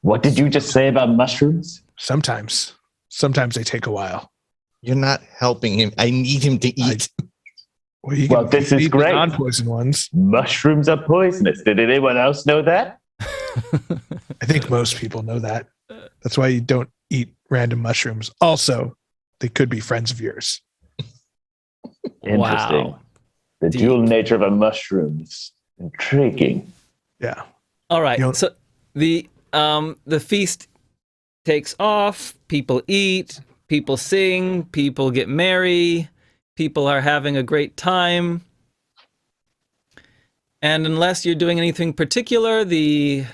D: What did you just say about mushrooms?
B: Sometimes they take a while.
C: You're not helping him. I need him to eat.
D: Well, this is great.
B: Non-poison ones.
D: Mushrooms are poisonous. Did anyone else know that?
B: I think most people know that. That's why you don't eat random mushrooms. Also, they could be friends of yours.
D: Interesting.
A: Wow.
D: The dual nature of a mushroom is intriguing.
B: Yeah.
A: All right. So the feast takes off. People eat. People sing. People get merry. People are having a great time. And unless you're doing anything particular, the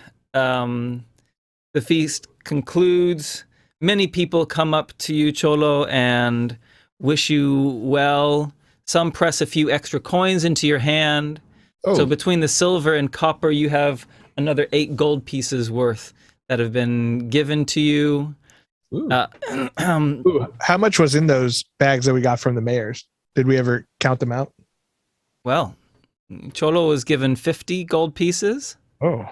A: feast concludes. Many people come up to you, Cholo, and wish you well. Some press a few extra coins into your hand. Oh. So between the silver and copper, you have another 8 gold pieces worth that have been given to you.
B: How much was in those bags that we got from the mayors? Did we ever count them out?
A: Well, Cholo was given 50 gold pieces.
B: Oh.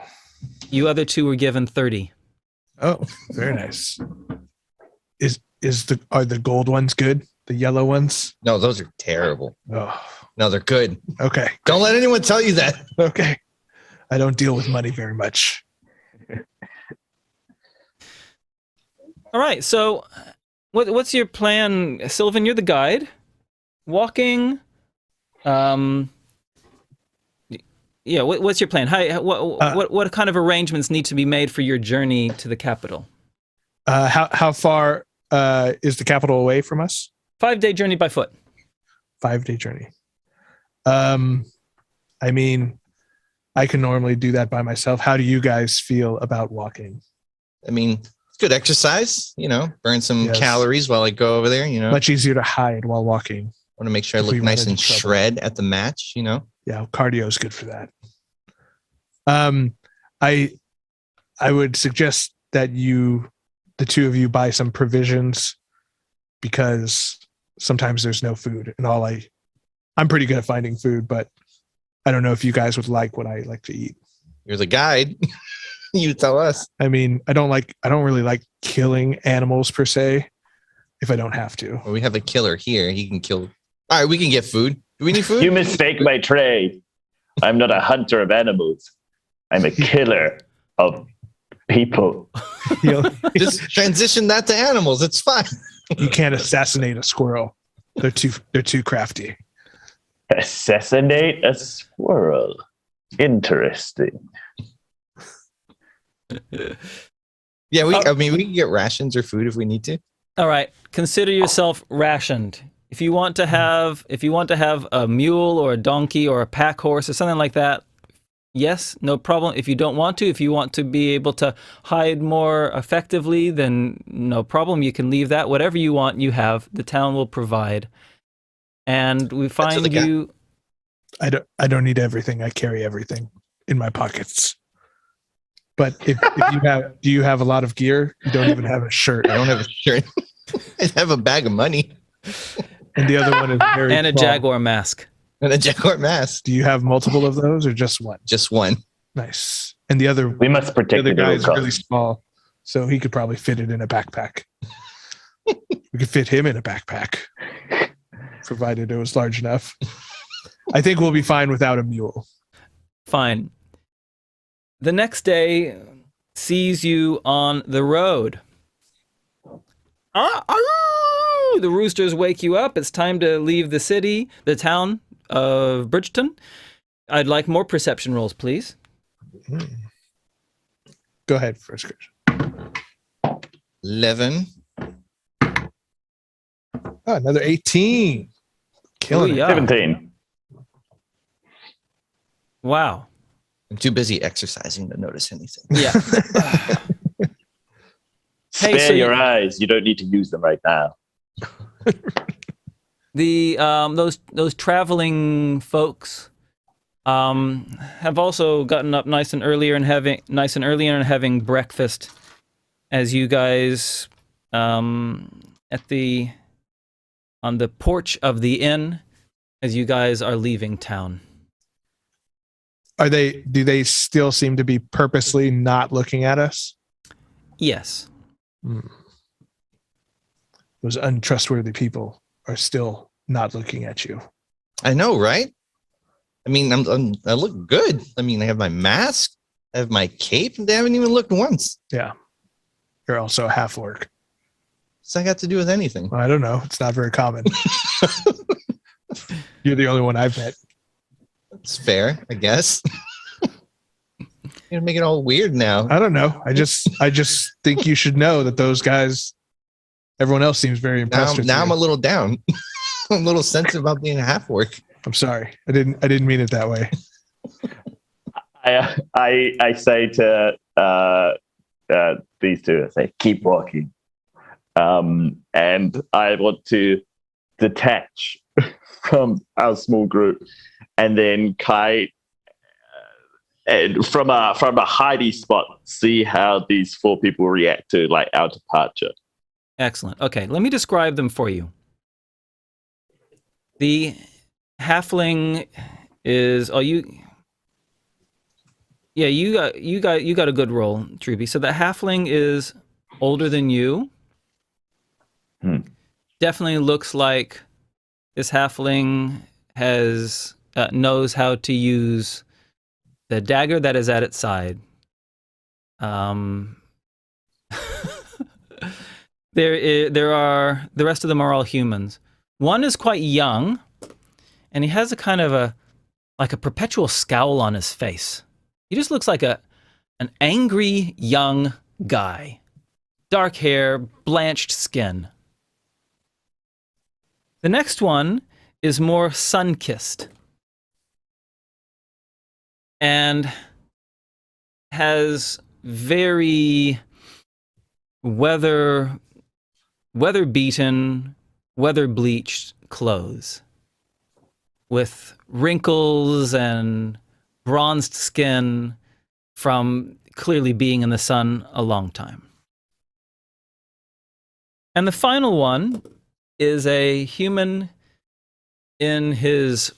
A: You other 2 were given 30.
B: Oh, very nice. Are the gold ones good? The yellow ones?
C: No, those are terrible.
B: Oh,
C: No, they're good.
B: okay.
C: Don't let anyone tell you that.
B: Okay. I don't deal with money very much.
A: All right. So, what's your plan, Sylvan? You're the guide. Walking. Yeah. What's your plan? What kind of arrangements need to be made for your journey to the capital?
B: How far is the capital away from us?
A: 5-day journey by foot.
B: 5-day journey. I mean, I can normally do that by myself. How do you guys feel about walking?
C: I mean, it's good exercise, burn some calories while I go over there,
B: Much easier to hide while walking.
C: Want to make sure I look nice and shred at the match, Yeah,
B: cardio is good for that. I would suggest that the two of you buy some provisions, because sometimes there's no food, and I'm pretty good at finding food, but I don't know if you guys would like what I like to eat.
C: You're the guide. You tell us.
B: I mean, I don't really like killing animals per se if I don't have to.
C: Well, we have a killer here. He can kill. All right, we can get food. Do we need food?
D: You mistake my trade. I'm not a hunter of animals. I'm a killer of people.
C: Just transition that to animals. It's fine.
B: You can't assassinate a squirrel. They're too crafty.
D: Assassinate a squirrel. Interesting.
C: Yeah, we can get rations or food if we need to.
A: All right. Consider yourself rationed. If you want to have a mule or a donkey or a pack horse or something like that, yes, no problem. If you want to be able to hide more effectively, then no problem. You can leave that. Whatever you want, you have. The town will provide. And we find you.
B: I don't need everything. I carry everything in my pockets. But if do you have a lot of gear? You don't even have a shirt.
C: I don't have a shirt. I have a bag of money.
B: And the other one is very
A: and a
B: small.
A: jaguar mask.
C: And a jaguar mask.
B: Do you have multiple of those or just one?
C: Just one.
B: Nice. And the other,
D: we must protect
B: the other guy is really small, so he could probably fit it in a backpack. We could fit him in a backpack, provided it was large enough. I think we'll be fine without a mule.
A: Fine. The next day sees you on the road. The roosters wake you up. It's time to leave the town of Bridgeton. I'd like more perception rolls, please.
B: Go ahead, first Christian.
C: 11.
B: Oh, another 18. Killing it.
D: 17.
A: Wow.
C: I'm too busy exercising to notice anything.
A: Yeah.
D: Spare your eyes. You don't need to use them right now.
A: Those traveling folks have also gotten up nice and early and having breakfast as you guys on the porch of the inn as you guys are leaving town.
B: Do they still seem to be purposely not looking at us?
A: Yes.
B: Those untrustworthy people are still not looking at you.
C: I know, right? I mean, I look good. I mean, I have my mask, I have my cape. They haven't even looked once.
B: Yeah. You're also a half-orc.
C: What's that got to do with anything?
B: I don't know. It's not very common. You're the only one I've met.
C: It's fair, I guess. You're gonna make it all weird now.
B: I don't know. I just think you should know that those guys, everyone else seems very impressed.
C: Now I'm a little down. I'm a little sensitive about being a half-orc.
B: I'm sorry. I didn't mean it that way.
D: I say to these two, I say, keep walking. And I want to detach from our small group and then kite and from a hiding spot, see how these 4 people react to like our departure.
A: Excellent. Okay, let me describe them for you. The halfling is Yeah, you got a good roll, Truby. So the halfling is older than you. Definitely looks like this halfling has knows how to use the dagger that is at its side. There are the rest of them are all humans. One is quite young, and he has a kind of a perpetual scowl on his face. He just looks like an angry young guy. Dark hair, blanched skin. The next one is more sun-kissed and has very weather-beaten, weather-bleached clothes with wrinkles and bronzed skin from clearly being in the sun a long time. And the final one is a human in his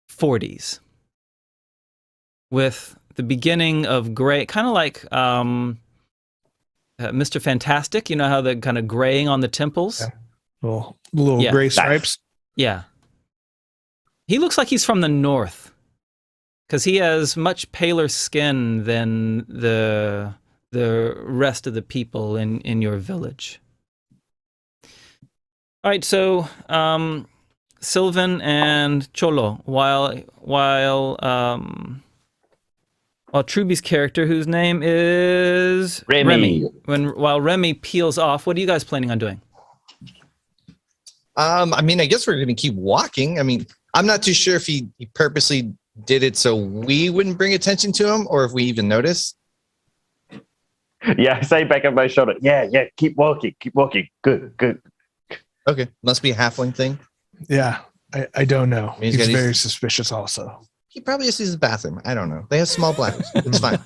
A: 40s with the beginning of gray, kind of like Mr. Fantastic. You know how the kind of graying on the temples?
B: Yeah. Little gray stripes.
A: Yeah. He looks like he's from the north because he has much paler skin than the rest of the people in your village. All right, so Sylvan and Cholo, while Truby's character, whose name is
D: Remy.
A: While Remy peels off, what are you guys planning on doing?
C: I mean, I guess we're going to keep walking. I mean, I'm not too sure if he purposely did it so we wouldn't bring attention to him, or if we even notice.
D: Yeah, I say back on my shoulder. Yeah, keep walking. Good.
C: Okay, must be a halfling thing.
B: Yeah, I don't know.
C: I mean,
B: he's very suspicious also.
C: He probably just uses the bathroom. I don't know. They have small bladders. It's fine.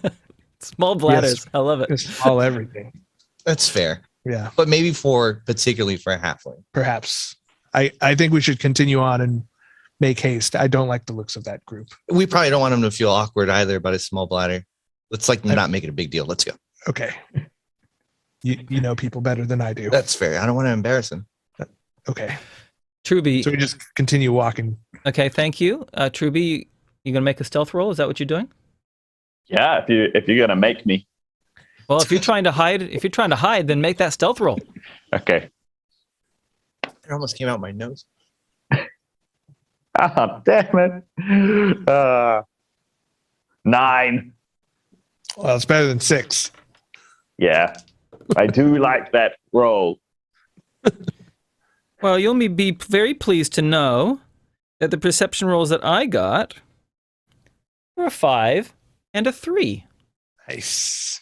A: Small bladders. Yes, I love it.
B: It's small everything.
C: That's fair.
B: Yeah.
C: But maybe particularly for a halfling.
B: Perhaps. I think we should continue on and make haste. I don't like the looks of that group.
C: We probably don't want him to feel awkward either about his small bladder. Let's not make it a big deal. Let's go.
B: Okay. You know people better than I do.
C: That's fair. I don't want to embarrass him.
B: Okay.
A: Truby.
B: So we just continue walking.
A: Okay, thank you. Truby, you gonna make a stealth roll? Is that what you're doing?
D: Yeah, if you're gonna make me.
A: Well, if you're trying to hide, then make that stealth roll.
D: Okay.
C: It almost came out my nose.
D: Oh, damn it. 9.
B: Well, it's better than 6.
D: Yeah. I do like that roll.
A: Well, you'll be very pleased to know that the perception rolls that I got were a 5 and a 3.
B: Nice.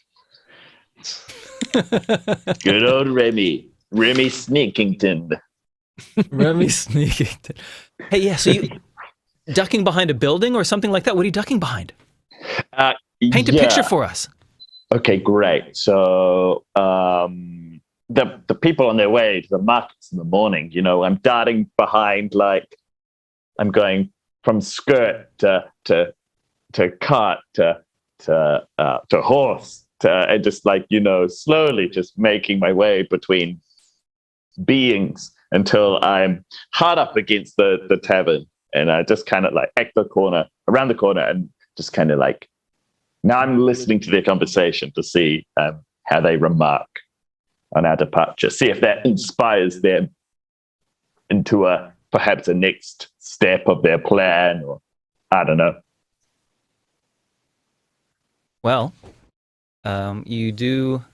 D: Good old Remy. Remy Sneakington.
A: Remy Sneakington. Hey, yeah, so you ducking behind a building or something like that? What are you ducking behind? Paint a picture for us.
D: Okay, great. So the people on their way to the markets in the morning, I'm darting behind, like I'm going from skirt to cart to horse and just slowly just making my way between beings until I'm hard up against the tavern, and I just kind of around the corner and just kind of now I'm listening to their conversation to see how they remark on our departure, see if that inspires them into perhaps a next step of their plan, or I don't know.
A: Well, you do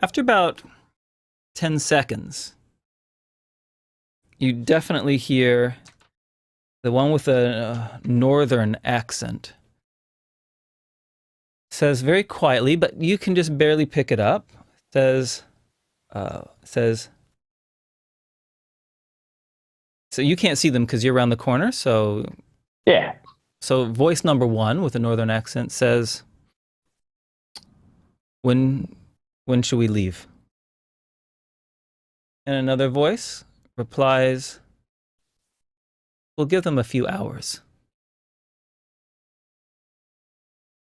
A: after about 10 seconds, you definitely hear the one with a northern accent says very quietly, but you can just barely pick it up. Says, so you can't see them because you're around the corner. So
D: yeah.
A: So voice number 1 with a northern accent says, when should we leave? And another voice replies, we'll give them a few hours.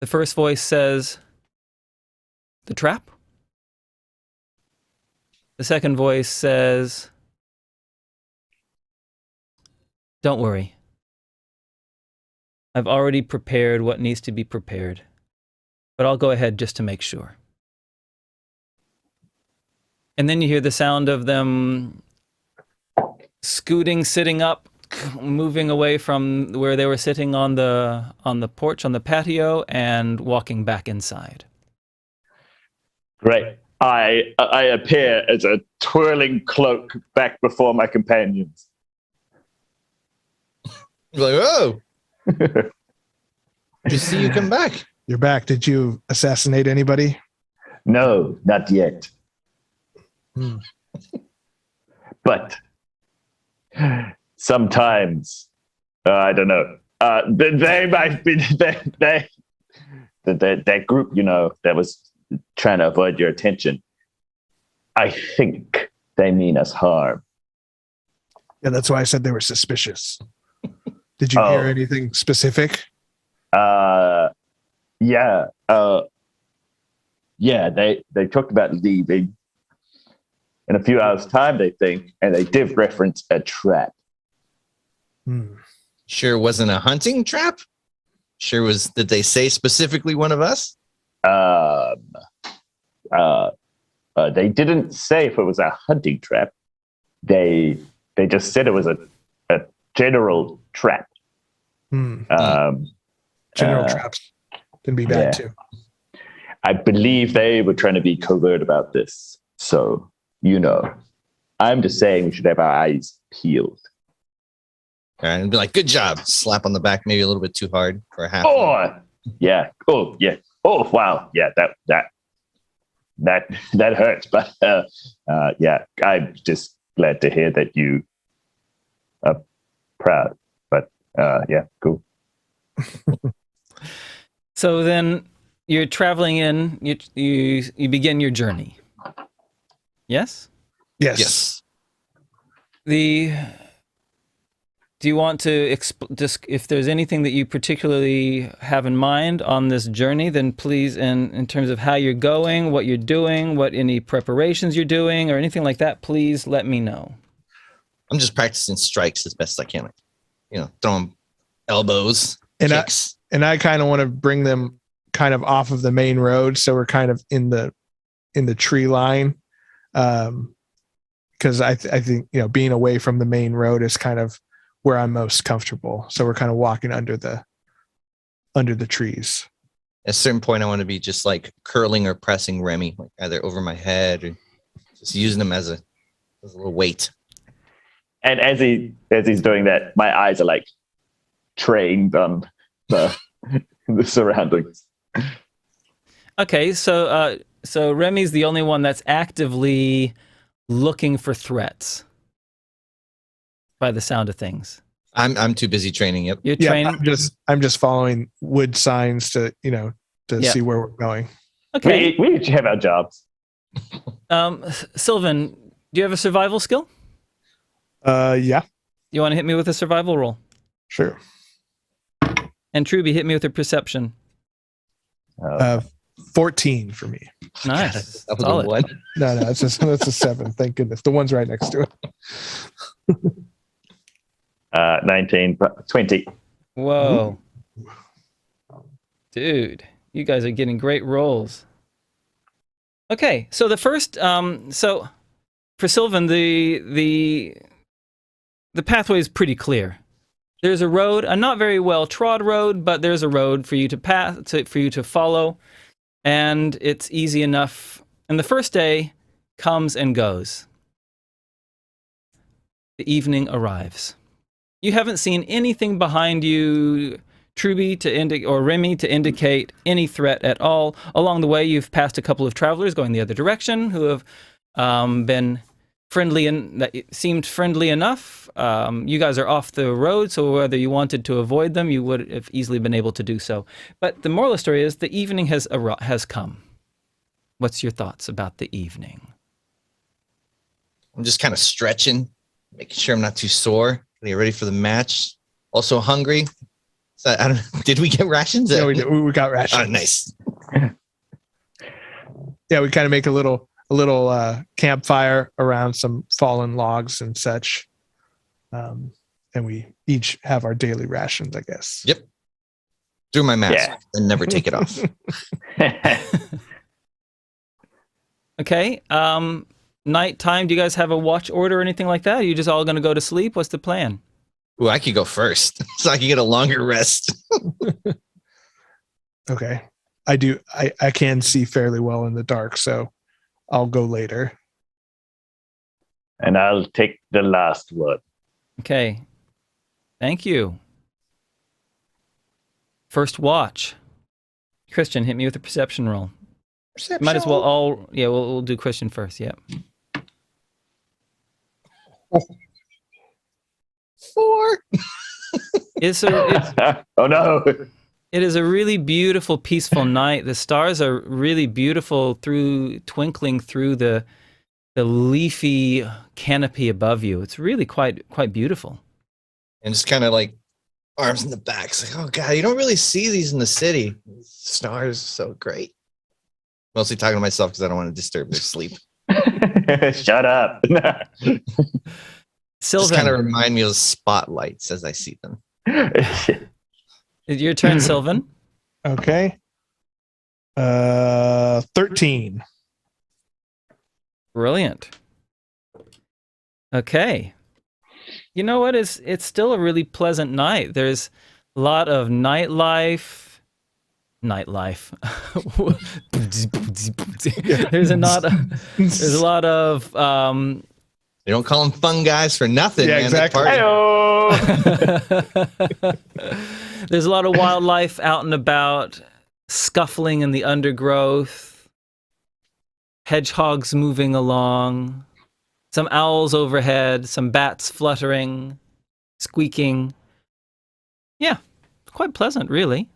A: The first voice says, "The trap?" The second voice says, "Don't worry. I've already prepared what needs to be prepared, but I'll go ahead just to make sure." And then you hear the sound of them scooting, sitting up, moving away from where they were sitting on the porch, on the patio, and walking back inside.
D: Great. I appear as a twirling cloak back before my companions.
C: You're like, oh, just see you come back.
B: You're back. Did you assassinate anybody?
D: No, not yet. But sometimes, I don't know. They might be that group, that was trying to avoid your attention. I think they mean us harm.
B: Yeah, that's why I said they were suspicious. Did you hear anything specific?
D: Yeah. They talked about leaving in a few hours' time, they think, and they did reference a trap.
C: Sure wasn't a hunting trap? Sure was. Did they say specifically one of us?
D: They didn't say if it was a hunting trap. They just said it was a general trap.
B: General traps can be bad too.
D: I believe they were trying to be covert about this. So, I'm just saying we should have our eyes peeled.
C: And be like, good job. Slap on the back, maybe a little bit too hard for a half.
D: Oh, yeah. Oh, yeah. Oh, wow. Yeah, that hurts. But yeah, I'm just glad to hear that you are proud. But yeah, cool.
A: So then you're traveling in, you begin your journey. Yes?
C: Yes.
A: Do you want to just if there's anything that you particularly have in mind on this journey, then please, in terms of how you're going, what you're doing, any preparations you're doing, or anything like that, please let me know.
C: I'm just practicing strikes as best I can. Throwing elbows, kicks.
B: I kind of want to bring them kind of off of the main road, so we're kind of in the tree line, because I think being away from the main road is kind of where I'm most comfortable. So we're kind of walking under the trees.
C: At a certain point, I want to be just like curling or pressing Remy, like either over my head or just using them as a little weight.
D: And as he's doing that, my eyes are like trained on the surroundings.
A: Okay, so Remy's the only one that's actively looking for threats. By the sound of things,
C: I'm too busy training. Yep,
A: you're training.
B: I'm just following wood signs to see where we're going.
A: Okay,
D: we each have our jobs.
A: Sylvan, do you have a survival skill?
B: Yeah.
A: You want to hit me with a survival roll?
B: Sure.
A: And Truby, hit me with a perception.
B: 14 for me.
A: Nice.
C: That was a one.
B: No, that's a 7. Thank goodness. The one's right next to it.
D: 19, 20.
A: Whoa. Dude, you guys are getting great rolls. Okay, so the first, so for Sylvan, the pathway is pretty clear. There's a road, a not very well trod road, but there's a road for you to for you to follow, and it's easy enough. And the first day comes and goes. The evening arrives. You haven't seen anything behind you, Truby, or Remy, to indicate any threat at all. Along the way, you've passed a couple of travelers going the other direction who have been friendly and that seemed friendly enough. You guys are off the road, so whether you wanted to avoid them, you would have easily been able to do so. But the moral of the story is the evening has come. What's your thoughts about the evening?
C: I'm just kind of stretching, making sure I'm not too sore, getting ready for the match. Also hungry. So, did we get rations?
B: Yeah, we did. We got rations.
C: Oh, nice.
B: Yeah, we kind of make a little campfire around some fallen logs and such. And we each have our daily rations, I guess.
C: Yep. Through my mask and never take it off.
A: Okay. Nighttime. Do you guys have a watch order or anything like that? Are you just all going to go to sleep? What's the plan?
C: Ooh, I could go first, so I can get a longer rest.
B: Okay. I do. I can see fairly well in the dark, so I'll go later.
D: And I'll take the last one.
A: Okay. Thank you. First watch. Christian, hit me with a perception roll.
B: Perception.
A: Might as well all. Yeah, we'll do Christian first. Yeah.
B: 4.
D: Oh no.
A: It is a really beautiful, peaceful night. The stars are really beautiful twinkling through the leafy canopy above you. It's really quite beautiful.
C: And just kind of like arms in the back. It's like, oh God, you don't really see these in the city. Stars are so great. Mostly talking to myself because I don't want to disturb their sleep.
D: Shut up.
A: Sylvan.
C: Just kind of remind me of spotlights as I see them.
A: Your turn, Sylvan.
B: Okay. 13.
A: Brilliant. Okay. You know what? It's still a really pleasant night. There's a lot of nightlife. There's a lot of
C: They don't call them fun guys for nothing.
B: Yeah,
C: man.
B: exactly.
A: There's a lot of wildlife out and about, scuffling in the undergrowth, hedgehogs moving along, some owls overhead, some bats fluttering, squeaking. Yeah, quite pleasant, really.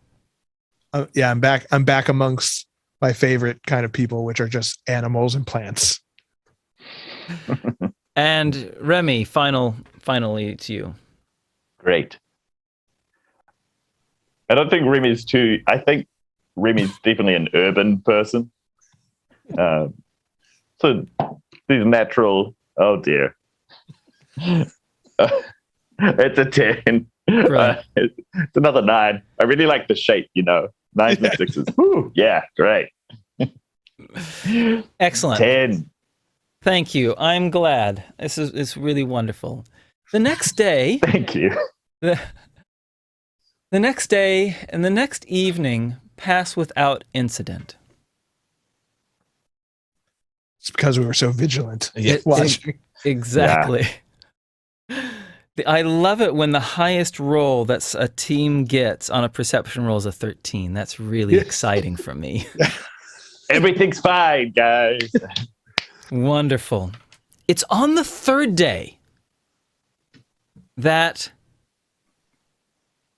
B: Yeah, I'm back. I'm back amongst my favorite kind of people, which are just animals and plants.
A: And Remy, finally to you.
D: Great. I don't think Remy's too. I think Remy's definitely an urban person. So these natural. Oh dear. It's a 10. It's another 9. I really like the shape. 9s and 6s. Woo, yeah, great.
A: Excellent.
D: 10.
A: Thank you. I'm glad. It's really wonderful. The next day.
D: Thank you.
A: The next day and the next evening pass without incident.
B: It's because we were so vigilant watching.
A: Exactly. Yeah. I love it when the highest roll that a team gets on a perception roll is a 13. That's really exciting for me.
D: Everything's fine, guys.
A: Wonderful. It's on the third day that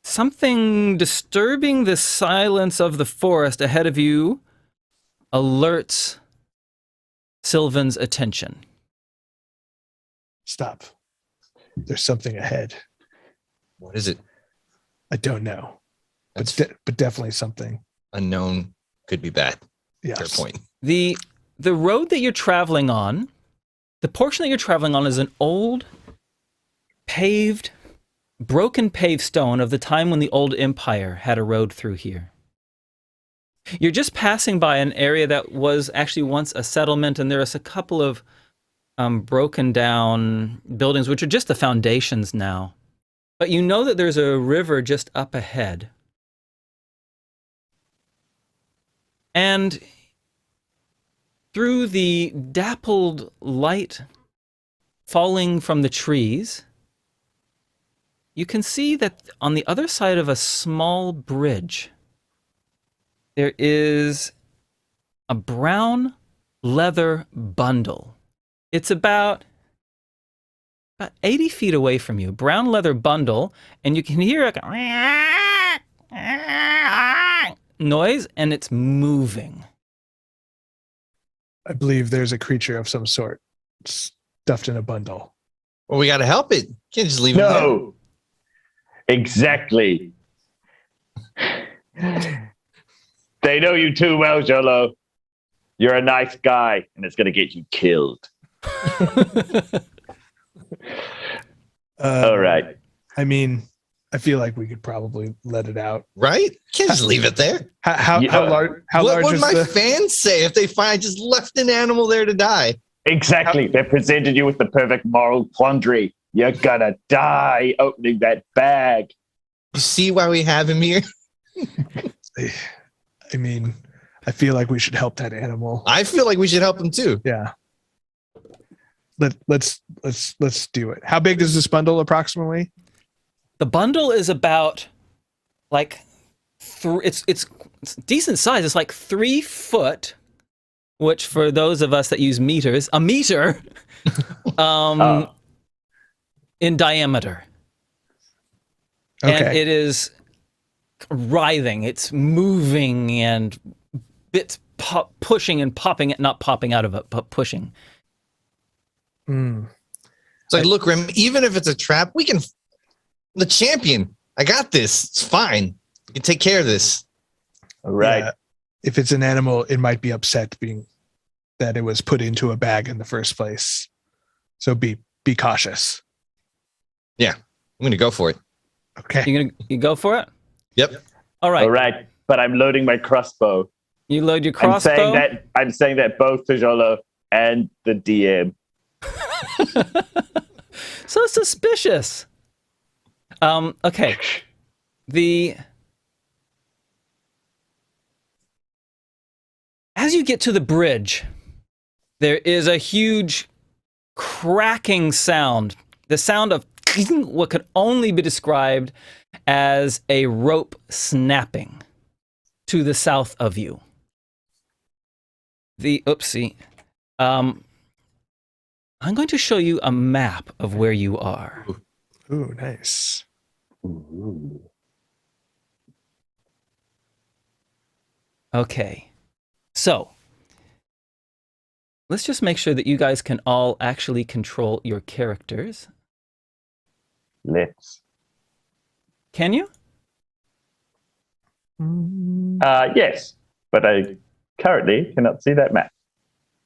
A: something disturbing the silence of the forest ahead of you alerts Sylvan's attention.
B: Stop. There's something ahead.
C: What is it?
B: I don't know. But definitely something.
C: Unknown could be bad.
B: Yes.
C: Fair point.
A: The road that you're traveling on, the portion that you're traveling on is an old broken paved stone of the time when the old empire had a road through here. You're just passing by an area that was actually once a settlement, and there's a couple of broken down buildings, which are just the foundations now. But you know that there's a river just up ahead. And through the dappled light falling from the trees, you can see that on the other side of a small bridge, there is a brown leather bundle. It's about 80 feet away from you, brown leather bundle, and you can hear a noise, and it's moving.
B: I believe there's a creature of some sort stuffed in a bundle.
C: Well, we got to help it. Can't just leave it there.
D: No. Exactly. They know you too well, Jolo. You're a nice guy, and it's going to get you killed. All right.
B: I mean, I feel like we could probably let it out.
C: Right? Can't just leave it there.
B: How large? How
C: what
B: large
C: would
B: is
C: my
B: the
C: fans say if they find I just left an animal there to die?
D: Exactly. They presented you with the perfect moral quandary. You're going to die opening that bag.
C: You see why we have him here?
B: I mean, I feel like we should help that animal.
C: I feel like we should help him too.
B: Yeah. Let's do it. How big is this bundle approximately?
A: The bundle is about like it's decent size. It's like 3 foot, which for those of us that use meters, a meter in diameter.
B: Okay.
A: And it is writhing. It's moving and bits pushing and popping it, not popping out of it, but pushing.
C: It's like, look, Grim, even if it's a trap, we can. The champion, I got this. It's fine. You can take care of this.
D: All right.
B: Yeah. If it's an animal, it might be upset being that it was put into a bag in the first place. So be cautious.
C: Yeah, I'm going to go for it.
B: Okay.
A: You go for it?
C: Yep.
A: All right.
D: All right. But I'm loading my crossbow.
A: You load your crossbow.
D: I'm saying that both to Jolo and the DM.
A: So suspicious. Okay. As you get to the bridge, there is a huge cracking sound. The sound of what could only be described as a rope snapping to the south of you. I'm going to show you a map of where you are.
B: Ooh, nice.
D: Ooh.
A: Okay. So, let's just make sure that you guys can all actually control your characters.
D: Let's.
A: Can you?
D: Yes, but I currently cannot see that map.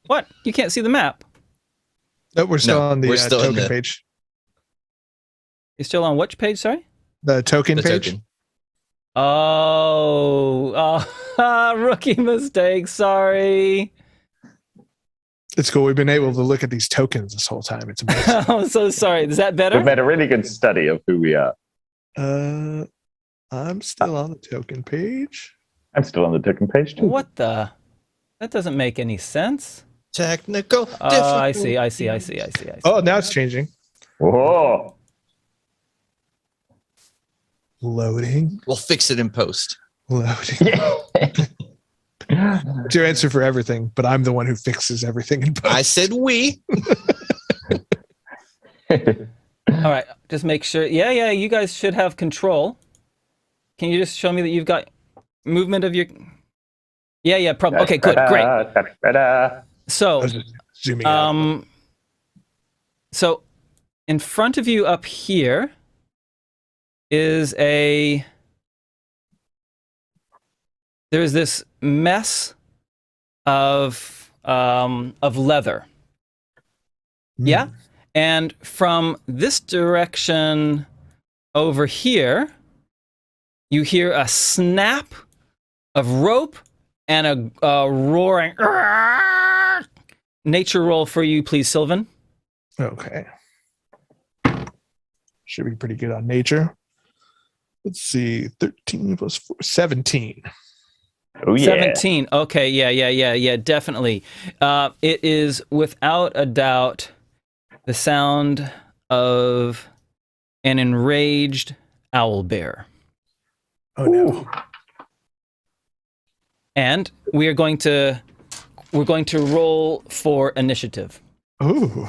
A: What? You can't see the map?
B: No, we're still on the
C: we're still
B: token page.
A: You're still on which page, sorry?
B: The token
C: The
B: page.
C: token.
A: Oh, rookie mistake, sorry.
B: It's cool. We've been able to look at these tokens this whole time. It's amazing.
A: I'm so sorry. Is that better?
D: We've made a really good study of who we are.
B: I'm still on the token page.
D: I'm still on the token page too.
A: What the? That doesn't make any sense.
C: Technical.
A: Oh, I see.
B: Oh, now it's changing.
D: Whoa.
B: Loading.
C: We'll fix it in post.
B: Loading.
D: Yeah.
B: It's your answer for everything, but I'm the one who fixes everything in post.
C: I said we.
A: All right, just make sure. Yeah, you guys should have control. Can you just show me that you've got movement of your... Yeah, probably. Okay, good, great. So,
B: zooming out.
A: So in front of you up here is there's this mess of leather. Yeah? And from this direction over here, you hear a snap of rope and a roaring. Nature roll for you, please, Sylvan.
B: Okay. Should be pretty good on nature. Let's see. 13 plus 4, 17.
D: Oh, yeah.
A: 17. Okay, yeah, definitely. It is without a doubt the sound of an enraged owl bear.
B: Oh no.
A: And we're going to roll for initiative.
B: Ooh.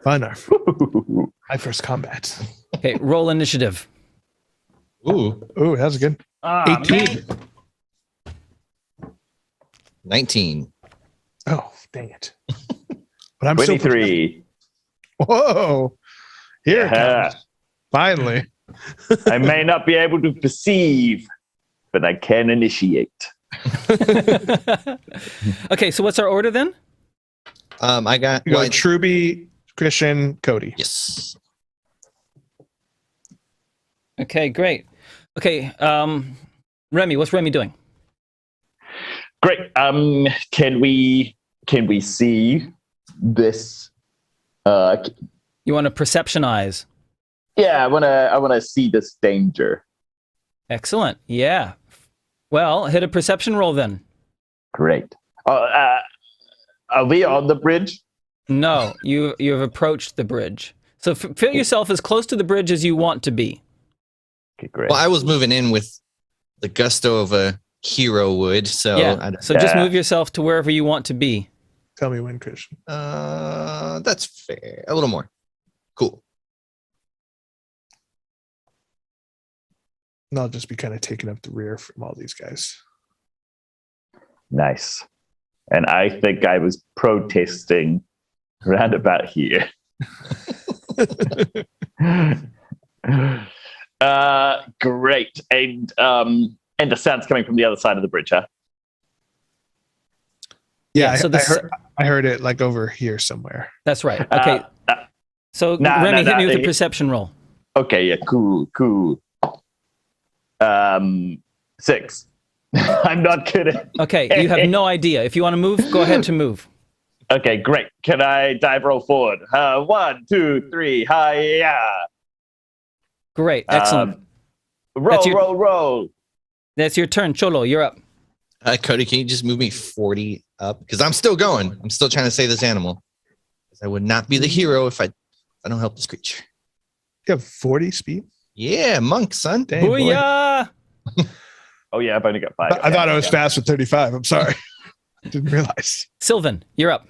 B: Fun. My first combat.
A: Okay, roll initiative.
C: Ooh.
B: Ooh, that was good. 18.
C: 19.
B: Oh, dang it. But I'm
D: 23.
B: Whoa. Here it comes. Finally.
D: I may not be able to perceive, but I can initiate.
A: Okay, so what's our order then?
C: I got
B: Truby, Christian, Cody.
C: Yes.
A: Okay, great. Okay, Remy, what's Remy doing?
D: Great. Can we see this?
A: You want to perceptionize?
D: Yeah, I wanna see this danger.
A: Excellent. Yeah. Well, hit a perception roll then.
D: Great. Are we on the bridge?
A: No, you have approached the bridge. So feel yourself as close to the bridge as you want to be.
D: Okay, great.
C: Well, I was moving in with the gusto of a hero would, so
A: yeah. So just move yourself to wherever you want to be.
B: Tell me when, Christian.
C: That's fair. A little more. Cool.
B: And I'll just be kind of taking up the rear from all these guys.
D: Nice. And I think I was protesting around about here. Great. And the sound's coming from the other side of the bridge, huh?
B: Yeah, so I heard it like over here somewhere.
A: That's right. Okay. So Remy, hit me with a perception roll.
D: Okay, yeah, cool. 6. I'm not kidding.
A: Okay, you have no idea. If you want to move, go ahead to move.
D: Okay, great. Can I dive roll forward? 1, 2, 3, hi-ya.
A: Great, excellent.
D: Roll.
A: That's your turn. Cholo, you're up.
C: Cody, can you just move me 40 up? Because I'm still going. I'm still trying to save this animal. I would not be the hero if I don't help this creature.
B: You have 40 speed?
C: Yeah, monk, son.
B: Dang,
A: booyah!
D: Oh, yeah, I've only got 5.
B: I thought I was fast with 35. I'm sorry. Didn't realize.
A: Sylvan, you're up.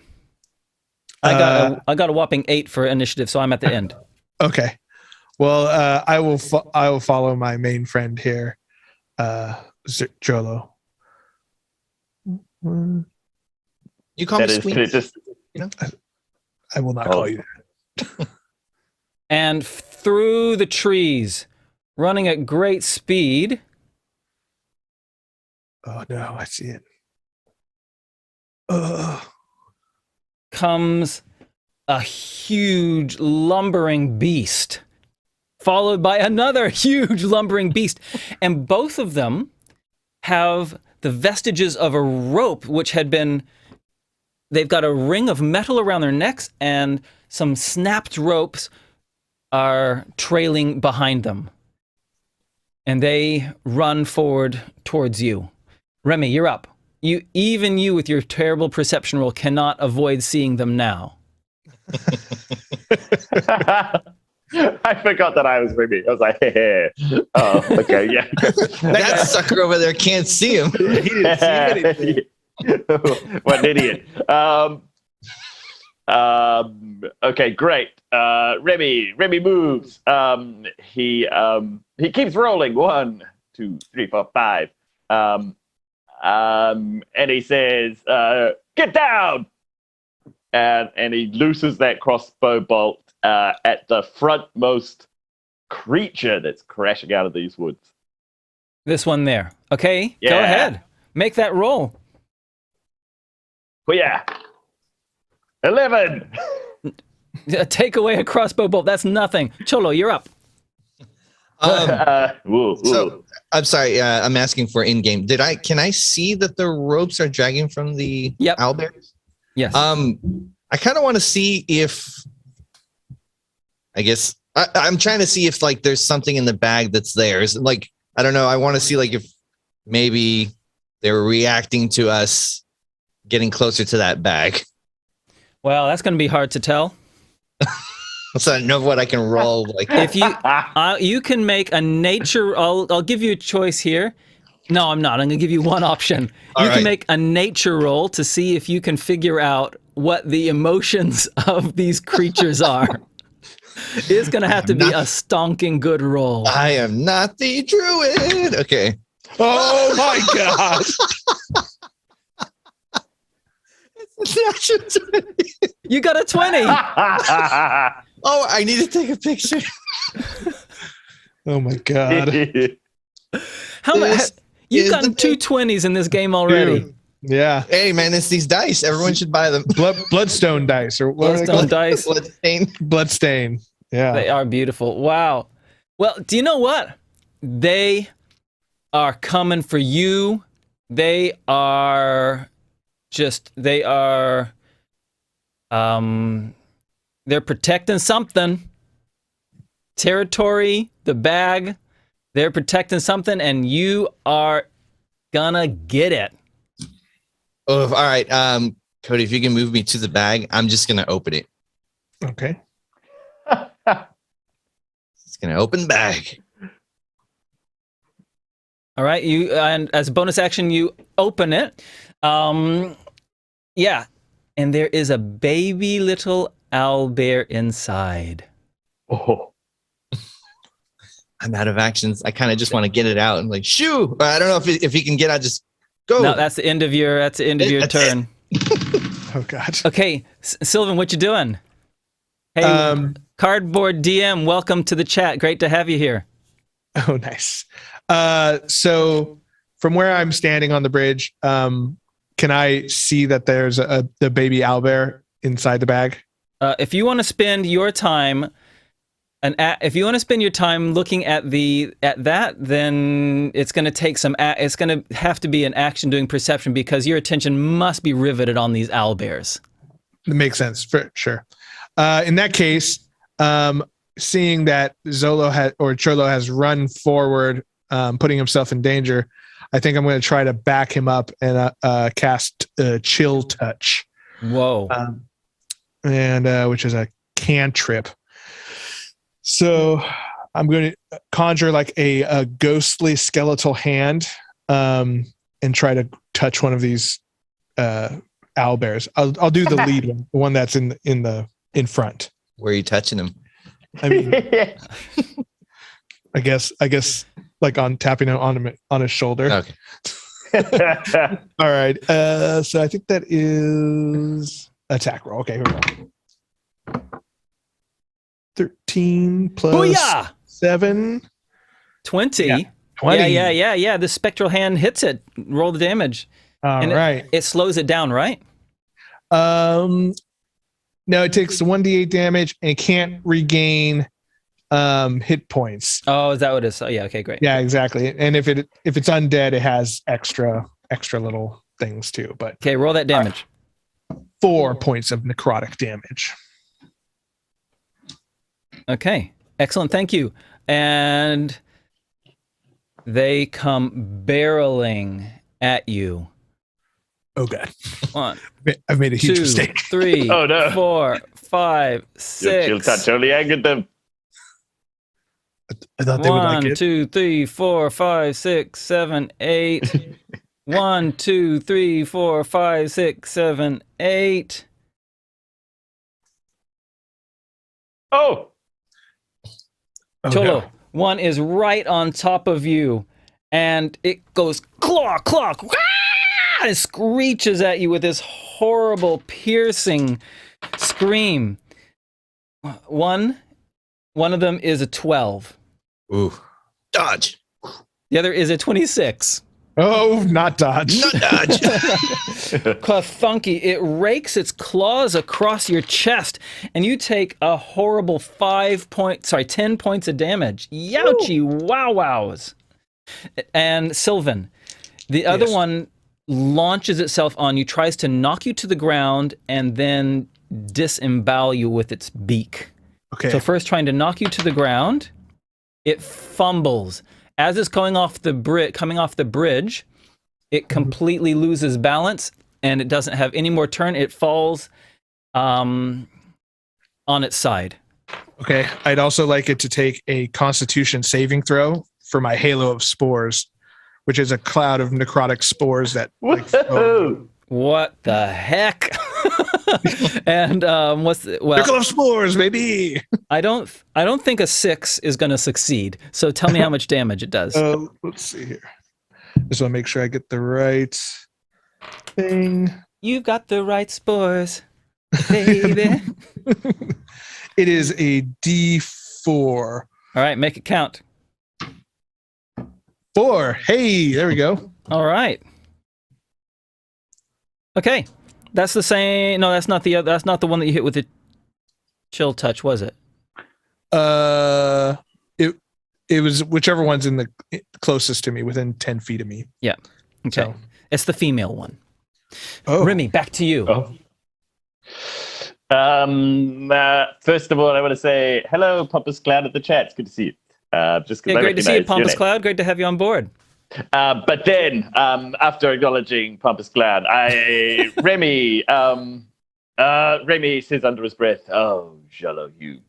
A: I got a whopping 8 for initiative, so I'm at the end.
B: Okay. Well, I will follow my main friend here, Jolo.
C: You call me Squeak.
B: I will not call you that.
A: And through the trees, running at great speed.
B: Oh no, I see it.
A: Comes a huge lumbering beast, followed by another huge lumbering beast. And both of them have the vestiges of a rope, which had been, they've got a ring of metal around their necks, and some snapped ropes are trailing behind them. And they run forward towards you. Remy, you're up. Even you with your terrible perception roll cannot avoid seeing them now.
D: I forgot that I was Remy. I was like, hey. Oh, okay, yeah.
C: That sucker over there can't see him.
B: He didn't see anything.
D: What an idiot. Okay, great. Remy moves. He keeps rolling. 1, 2, 3, 4, 5. And he says, "Get down!" And he looses that crossbow bolt at the frontmost creature that's crashing out of these woods.
A: This one there. Okay,
D: yeah.
A: Go ahead. Make that roll.
D: Well, yeah. 11.
A: Take away a crossbow bolt. That's nothing. Cholo, you're up.
C: So I'm sorry. I'm asking for in-game. Can I see that the ropes are dragging from the owlbears?
A: Yes.
C: I kind of want to see if, I guess I'm trying to see if like there's something in the bag that's theirs. Like, I don't know. I want to see like if maybe they were reacting to us getting closer to that bag.
A: Well, that's going to be hard to tell.
C: So I know what I can roll. Like
A: if you can make a nature, I'll give you a choice here. No, I'm not. I'm going to give you one option. You can make a nature roll to see if you can figure out what the emotions of these creatures are. It's going to have to be a stonking good roll.
C: I am not the druid. Okay.
B: Oh my God.
A: You got a 20.
C: Oh, I need to take a picture.
B: Oh my God.
A: You've gotten 2 20s in this game already.
B: Dude. Yeah.
C: Hey man, it's these dice. Everyone should buy them.
B: Bloodstone dice or what
A: Bloodstone dice.
B: Bloodstain. Yeah.
A: They are beautiful. Wow. Well, do you know what? They are coming for you. They're protecting something. Territory, the bag, they're protecting something, and you are gonna get it.
C: Oh, all right. Cody, if you can move me to the bag, I'm just gonna open it.
B: Okay.
C: It's gonna open the bag.
A: All right, and as a bonus action, you open it. Yeah, and there is a baby little owlbear inside.
D: Oh.
C: I'm out of actions. I kind of just want to get it out and like shoo. I don't know if he can get out. Just go.
A: No, that's the end of your turn.
B: Oh God.
A: Okay, Sylvan, what you doing? Hey, Cardboard DM, welcome to the chat. Great to have you here.
B: Oh, nice. So from where I'm standing on the bridge, can I see that there's the baby owlbear inside the bag?
A: If you want to spend your time, looking at that, then it's going to take it's going to have to be an action doing perception because your attention must be riveted on these owlbears.
B: It makes sense for sure. In that case, seeing that Cholo has run forward, putting himself in danger, I think I'm going to try to back him up and cast Chill Touch.
A: Whoa!
B: And which is a cantrip. So I'm going to conjure like a ghostly skeletal hand and try to touch one of these owlbears. I'll do the lead one, the one that's in front.
C: Where are you touching him?
B: I mean, I guess like on tapping on his shoulder.
C: Okay.
B: All right. So I think that is attack roll. Okay, here we go. 13 plus
A: Booyah!
B: 7.
A: 20.
B: Yeah, 20.
A: Yeah. The spectral hand hits it. Roll the damage.
B: All right.
A: It slows it down, right?
B: No, it takes 1d8 damage and can't regain hit points.
A: Oh, is that what it is? Oh, yeah. Okay, great.
B: Yeah, exactly. And if it's undead, it has extra little things too. But
A: okay, roll that damage.
B: 4 points of necrotic damage.
A: Okay, excellent. Thank you. And they come barreling at you.
B: Oh God!
A: 1,
B: I've made a huge
A: 2,
B: mistake.
A: 3,
D: Oh, no.
A: 4, 5, 6.
D: Your chill touch only angered them.
B: I thought they would like
A: 1,
B: it.
A: 2, 3, 4, 5, 6, 7, 8. 1, 2, 3, 4, 5, 6, 7, 8.
D: Oh.
A: Cholo,
B: no.
A: one is right on top of you, and it goes claw, wah, and it screeches at you with this horrible, piercing scream. One of them is a 12.
C: Ooh, dodge.
A: The other is a 26.
B: Oh, not dodge.
C: Not dodge.
A: Thunky, it rakes its claws across your chest, and you take a horrible 10 points of damage. Youchie, wows. And Sylvan, the other one launches itself on you, tries to knock you to the ground, and then disembowel you with its beak.
B: Okay.
A: So first trying to knock you to the ground, it fumbles. As it's coming off the bridge, it completely loses balance, and it doesn't have any more turn. It falls on its side.
B: Okay. I'd also like it to take a Constitution saving throw for my Halo of Spores, which is a cloud of necrotic spores that.
A: What the heck? And
B: Circle of Spores, baby.
A: I don't think a 6 is going to succeed. So tell me how much damage it does.
B: Let's see here. Just want to make sure I get the right thing.
A: You've got the right spores, baby.
B: It is a D4.
A: All right, make it count.
B: 4. Hey, there we go.
A: All right. Okay, that's the same. No, that's not the other. That's not the one that you hit with the chill touch, was it?
B: It was whichever one's in the closest to me, within 10 feet of me.
A: Yeah. Okay.
B: So.
A: It's the female one.
B: Oh.
A: Remy, back to you.
D: Oh. First of all, I want to say hello, Pompous Cloud at the chat. It's good to see you. Just
A: yeah, great to see you, Pompous Cloud. Great to have you on board.
D: But then, after acknowledging Pompous Cloud, Remy says under his breath, "Oh, Jello, you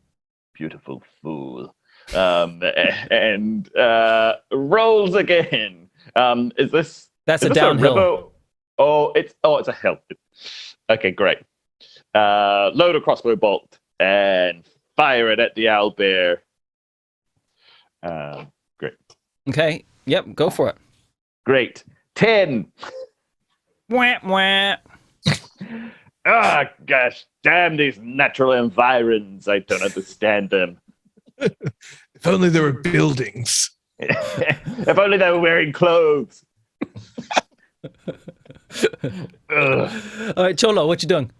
D: beautiful fool," and rolls again. Is this?
A: That's
D: is
A: a
D: this
A: downhill.
D: It's a hill. Okay, great. Load a crossbow bolt and fire it at the owlbear. Great.
A: Okay. Yep. Go for it.
D: Great. 10.
A: Wah, wah.
D: Ah, gosh, damn these natural environs. I don't understand them.
B: If only there were buildings.
D: If only they were wearing clothes.
A: All right, Cholo, what you doing?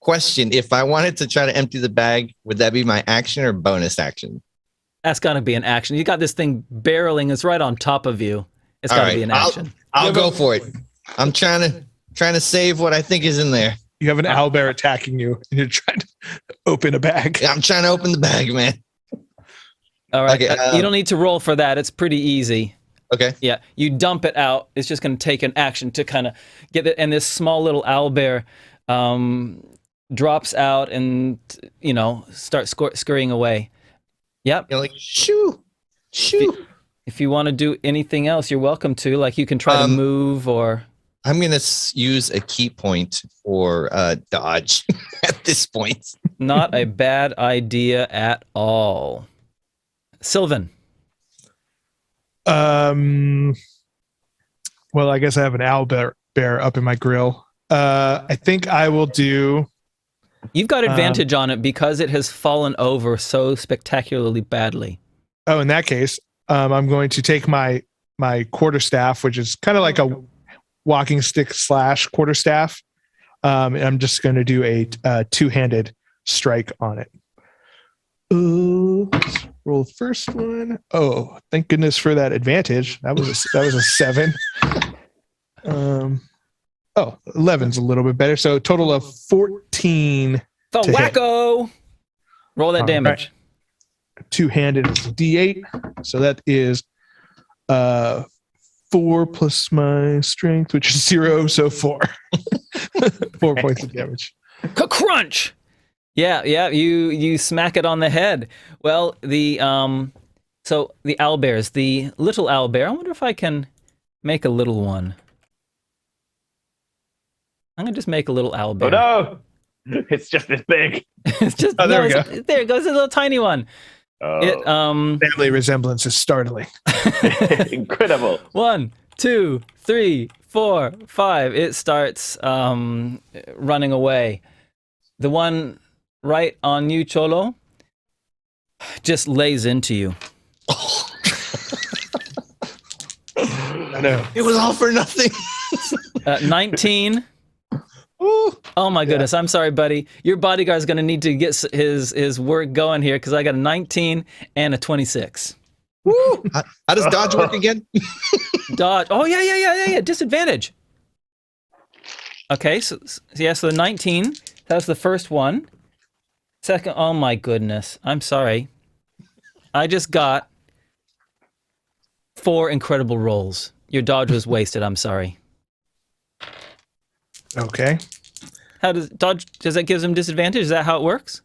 C: Question: if I wanted to try to empty the bag, would that be my action or bonus action?
A: That's got to be an action. You got this thing barreling. It's right on top of you. It's got to be an action.
C: I'll go for it. I'm trying to save what I think is in there.
B: You have an owlbear attacking you, and you're trying to open a bag.
C: I'm trying to open the bag, man.
A: All right.
C: Okay,
A: you don't need to roll for that. It's pretty easy.
C: Okay.
A: Yeah. You dump it out. It's just going to take an action to kind of get it. And this small little owlbear drops out and, starts scurrying away. Yep.
C: You're like, shoo.
A: If you want to do anything else, you're welcome to. Like you can try to move or...
C: I'm going to use a key point for dodge at this point.
A: Not a bad idea at all. Sylvan.
B: Well, I guess I have an owlbear up in my grill. I think I will do...
A: You've got advantage on it because it has fallen over so spectacularly badly.
B: Oh, in that case, I'm going to take my quarterstaff, which is kind of like a walking stick / quarterstaff. And I'm just going to do a two-handed strike on it. Let's roll the first one. Oh, thank goodness for that advantage. That was a 7. 11's a little bit better. So a total of 14.
A: The wacko. Hit. Roll that damage.
B: Right. Two-handed is D8. So that is 4 plus my strength, which is 0. So 4. 4 points of damage.
A: Crunch. Yeah. You smack it on the head. Well, the owlbears, the little owlbear. I wonder if I can make a little one. I'm gonna just make a little owlbear.
D: Oh no! It's just this big.
A: It's just
B: there we go.
A: There it goes, a little tiny one.
D: Oh.
B: Family resemblance is startling.
D: Incredible.
A: 1, 2, 3, 4, 5. It starts running away. The one right on you, Cholo, just lays into you.
B: I know.
C: It was all for nothing.
A: 19. Oh my goodness! I'm sorry, buddy. Your bodyguard's going to need to get his work going here because I got a 19 and a 26.
C: Woo! How does dodge work again?
A: Dodge. Oh yeah. Disadvantage. Okay, so the 19. That's the first one. Second. Oh my goodness! I'm sorry. I just got 4 incredible rolls. Your dodge was wasted. I'm sorry.
B: Okay.
A: How does that give them disadvantage? Is that how it works?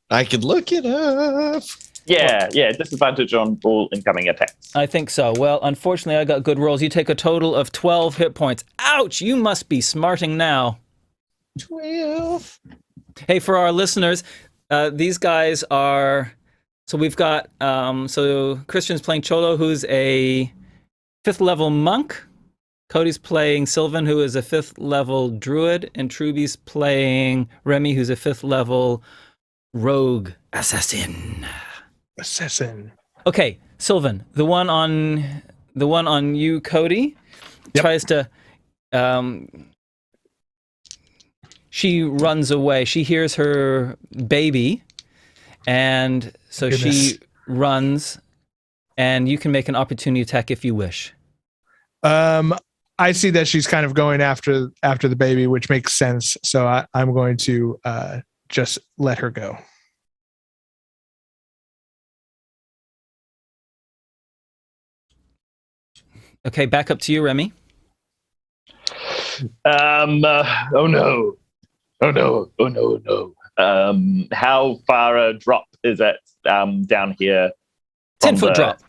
C: I could look it up.
D: Yeah, disadvantage on all incoming attacks.
A: I think so. Well, unfortunately, I got good rolls. You take a total of 12 hit points. Ouch! You must be smarting now.
C: 12.
A: Hey, for our listeners, these guys are... So we've got... So Christian's playing Cholo, who's a 5th level monk. Cody's playing Sylvan, who is a 5th level druid, and Truby's playing Remy, who's a 5th level rogue assassin. Okay, Sylvan, the one on you, Cody, tries to. She runs away. She hears her baby, and so she runs. And you can make an opportunity attack if you wish.
B: I see that she's kind of going after the baby, which makes sense. So I'm going to just let her go.
A: Okay, back up to you, Remy.
D: Oh no. How far a drop is it down here?
A: 10-foot drop.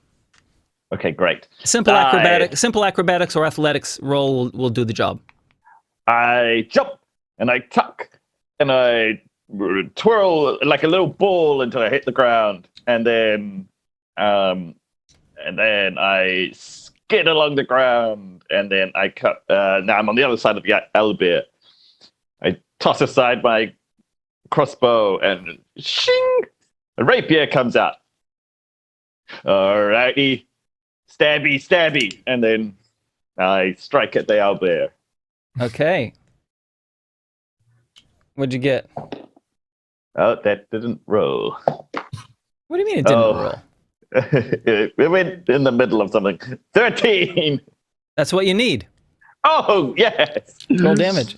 D: Okay, great.
A: Simple acrobatics or athletics roll will do the job.
D: I jump and I tuck and I twirl like a little ball until I hit the ground, and then I skid along the ground, and then I cut. Now I'm on the other side of the owlbear. I toss aside my crossbow and shing, a rapier comes out. Alrighty. Stabby, and then I strike at the owlbear.
A: Okay. What'd you get?
D: Oh, that didn't roll.
A: What do you mean it didn't roll?
D: We went in the middle of something. 13!
A: That's what you need.
D: Oh, yes!
A: Roll damage.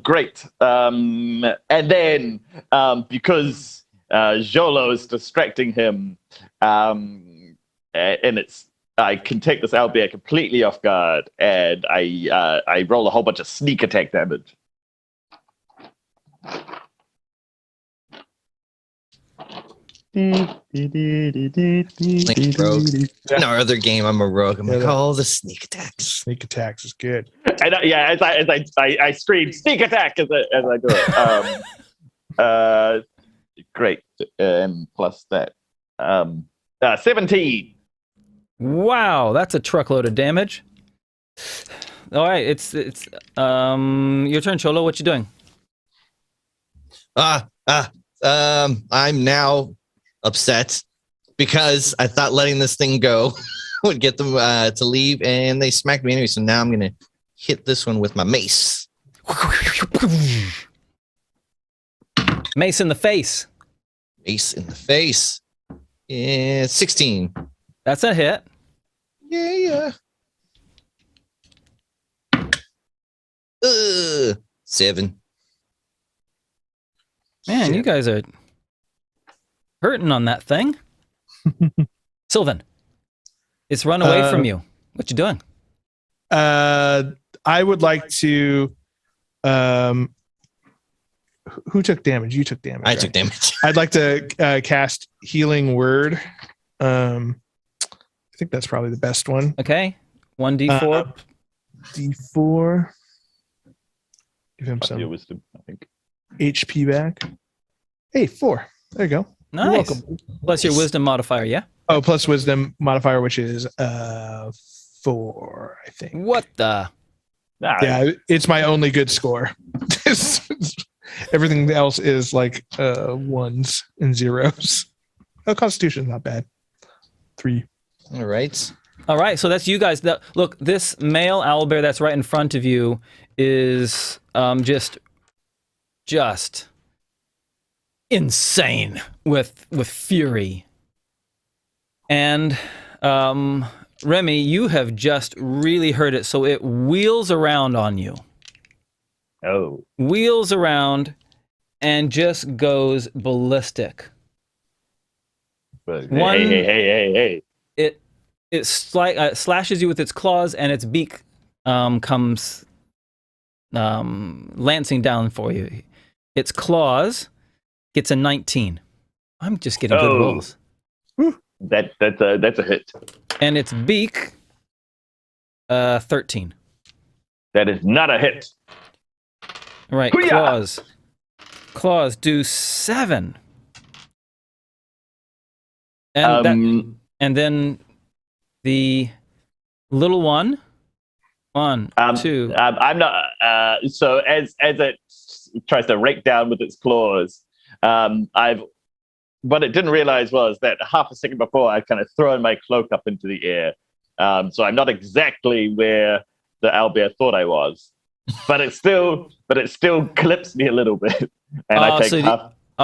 D: Great. And then, because Jolo is distracting him, and I can take this owlbear completely off guard, and I roll a whole bunch of sneak attack damage.
C: Like rogue. In our other game, I'm a rogue. I'm like, the sneak attacks.
B: Sneak attacks is good.
D: And as I scream sneak attack as I do it. Great, and plus that, 17.
A: Wow, that's a truckload of damage. All right, it's your turn, Cholo. What you doing?
C: I'm now upset because I thought letting this thing go would get them to leave, and they smacked me anyway. So now I'm gonna hit this one with my mace.
A: Mace in the face.
C: Mace in the face. Yeah, 16.
A: That's a hit.
C: Yeah. 7.
A: Man,
C: Shit.
A: you guys are hurting on that thing. Sylvan, it's run away from you. What you doing?
B: I would like to. Who took damage? You took damage.
C: I took damage.
B: I'd like to cast Healing Word. I think that's probably the best one.
A: Okay, 1d4.
B: D4. Give him some
D: wisdom, I think.
B: HP back. Hey, 4. There you go.
A: Nice.
B: You're welcome.
A: Plus your wisdom modifier, yeah?
B: Oh, plus wisdom modifier, which is 4, I think.
A: What the?
D: Nah,
B: Yeah, it's my only good score. Everything else is like 1s and 0s. Oh, Constitution's not bad. 3.
C: All right.
A: All right, so that's you guys. Look, this male owlbear that's right in front of you is just insane with fury. And Remy, you have just really heard it, so it wheels around on you.
D: Oh.
A: Wheels around and just goes ballistic.
D: But
A: One-
D: hey.
A: It slashes you with its claws, and its beak comes lancing down for you. Its claws gets a 19. I'm just getting good rolls.
D: That's a hit.
A: And its beak, 13.
D: That is not a hit.
A: All right,
D: Hoo-yah!
A: claws do 7. And then the little one, 1, 2.
D: I'm not. So as it tries to rake down with its claws, I've what it didn't realize was that half a second before I kind of thrown my cloak up into the air. So I'm not exactly where the owlbear thought I was, but it still clips me a little bit. And I take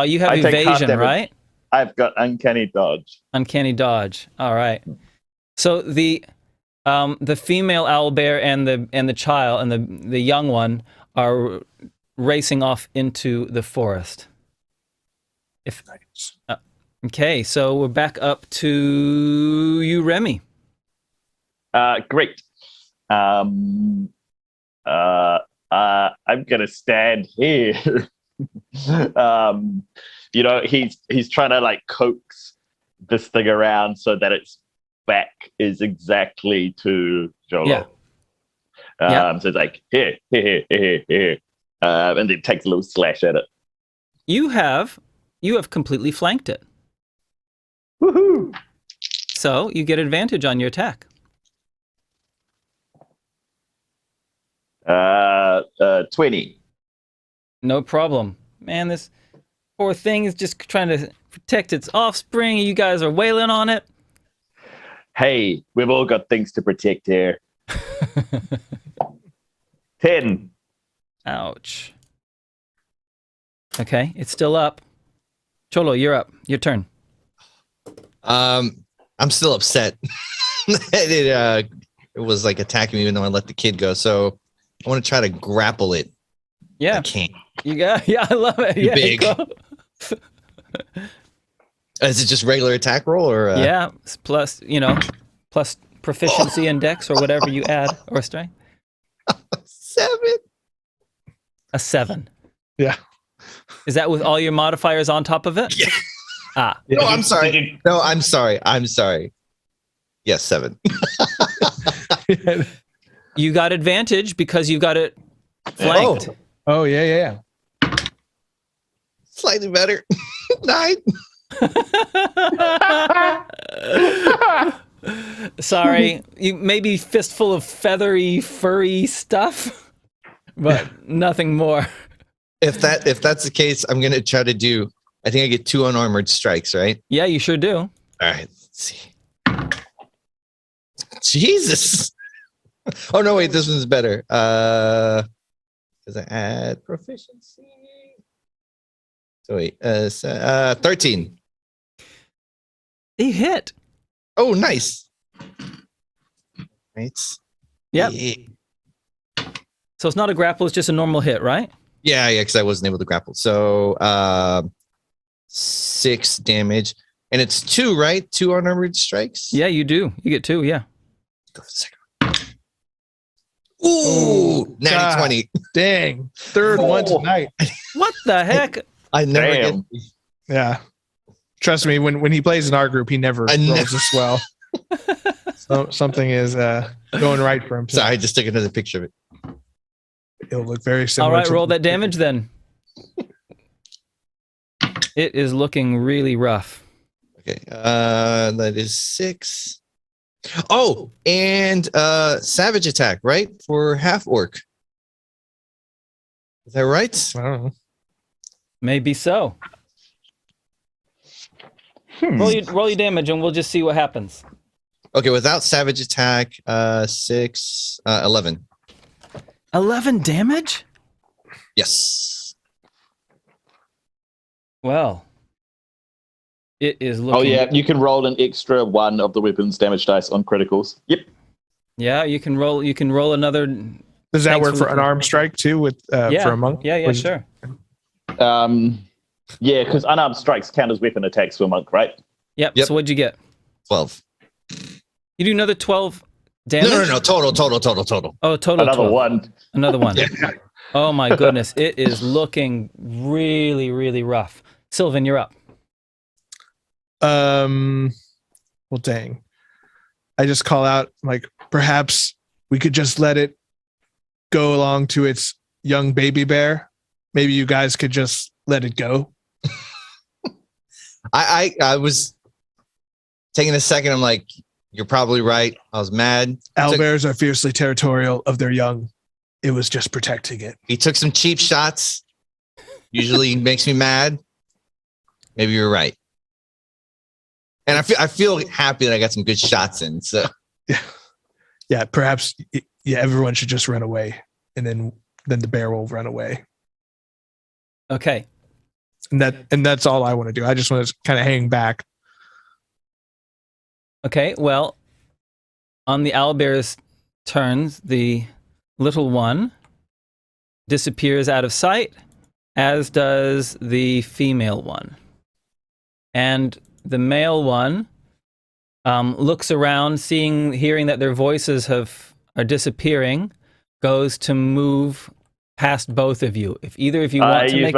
A: you have evasion, right?
D: I've got uncanny dodge.
A: Uncanny dodge. All right. So the female owlbear and the child and the young one are racing off into the forest. Okay, so we're back up to you, Remy.
D: Great. I'm gonna stand here. He's trying to like coax this thing around so that its back is exactly to Jolo. So it's like here, and then takes a little slash at it.
A: You have completely flanked it.
D: Woohoo!
A: So you get advantage on your attack.
D: 20.
A: No problem. Man, this poor thing is just trying to protect its offspring. You guys are wailing on it.
D: Hey, we've all got things to protect here. 10.
A: Ouch. Okay, it's still up. Cholo, you're up. Your turn.
C: I'm still upset. It was like attacking me even though I let the kid go. So I want to try to grapple it.
A: Yeah.
C: I can't.
A: I love it.
C: Too big. Is it just regular attack roll or?
A: Yeah, plus proficiency in dex or whatever you add or strength.
C: 7.
A: A 7.
B: Yeah.
A: Is that with all your modifiers on top of it?
C: Yeah.
A: Ah.
C: No, I'm sorry. No, I'm sorry. I'm sorry. Yes, 7.
A: You got advantage because you got it flanked.
B: Oh yeah.
C: Slightly better. 9.
A: Sorry, you maybe fistful of feathery, furry stuff, but nothing more.
C: If that's the case, I'm gonna try to do. I think I get 2 unarmored strikes, right?
A: Yeah, you sure do.
C: All right. Let's see. Jesus. Oh no! Wait, this one's better. Because I add proficiency. So wait, 13.
A: He hit.
C: Oh, nice. Right.
A: Yep.
C: Yeah.
A: So it's not a grapple; it's just a normal hit, right?
C: Yeah, because I wasn't able to grapple. So 6 damage, and it's 2, right? 2 unarmored strikes.
A: Yeah, you do. You get 2. Yeah.
C: Go for the second one. Ooh, natty 20.
B: Dang, third one tonight.
A: What the heck?
C: I never
D: Damn.
C: get.
B: Yeah, trust me. When he plays in our group, he never rolls this well. So something is going right for him.
C: Sorry, I just took another picture of it.
B: It'll look very similar.
A: All right, roll that damage then. It is looking really rough.
C: Okay, that is 6. Oh, and savage attack, right? For half orc. Is that right?
B: I don't know.
A: Maybe so. Roll your damage and we'll just see what happens.
C: Okay, without savage attack, 6, 11.
A: 11 damage?
C: Yes.
A: Well, it is looking...
D: Oh yeah, you can roll an extra 1 of the weapon's damage dice on criticals. Yep.
A: Yeah, you can roll another...
B: Does that work for unarmed strike too with for a monk?
A: Yeah, sure.
D: Yeah, because unarmed strikes count as weapon attacks for a monk, right?
A: Yep. So what'd you get?
C: 12.
A: You do another 12 damage?
C: No. Total.
A: Oh, total.
D: Another
A: 12.
D: 1.
A: Another 1.
C: Yeah.
A: Oh my goodness, it is looking really, really rough. Sylvan, you're up.
B: Well, dang. I just call out like perhaps we could just let it go along to its young baby bear. Maybe you guys could just let it go.
C: I was taking a second. I'm like, you're probably right. I was mad.
B: Owlbears are fiercely territorial of their young. It was just protecting it.
C: He took some cheap shots. Usually makes me mad. Maybe you're right. And I feel happy that I got some good shots in. So
B: yeah, perhaps everyone should just run away, and then the bear will run away.
A: Okay.
B: And that's all I want to do. I just want to kind of hang back.
A: Okay, well, on the owlbear's turns, the little one disappears out of sight, as does the female one. And the male one looks around, hearing that their voices are disappearing, goes to move past both of you. If either of you want to make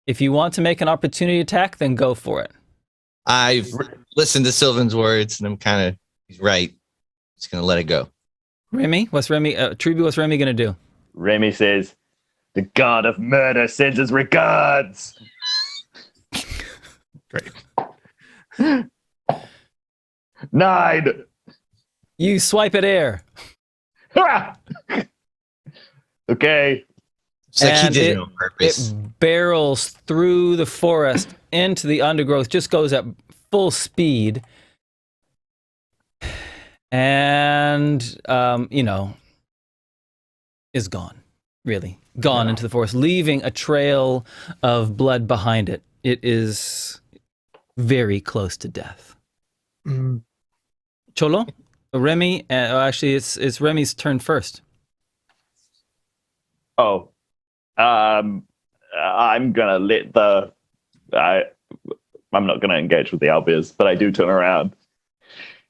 A: if you want to make an opportunity attack, then go for it.
C: I've listened to Sylvan's words, and he's right. Just gonna let it go.
A: Remy, Truby, what's Remy gonna do?
D: Remy says, "The god of murder sends his regards."
B: Great.
D: 9.
A: You swipe at air.
D: Okay.
C: It's like he did it on purpose.
A: It barrels through the forest into the undergrowth, just goes at full speed. And, is gone. Really. Gone into the forest, leaving a trail of blood behind it. It is very close to death. Cholo? Remy? Actually, it's Remy's turn first.
D: Oh. I'm gonna I'm not gonna engage with the owlbears, but I do turn around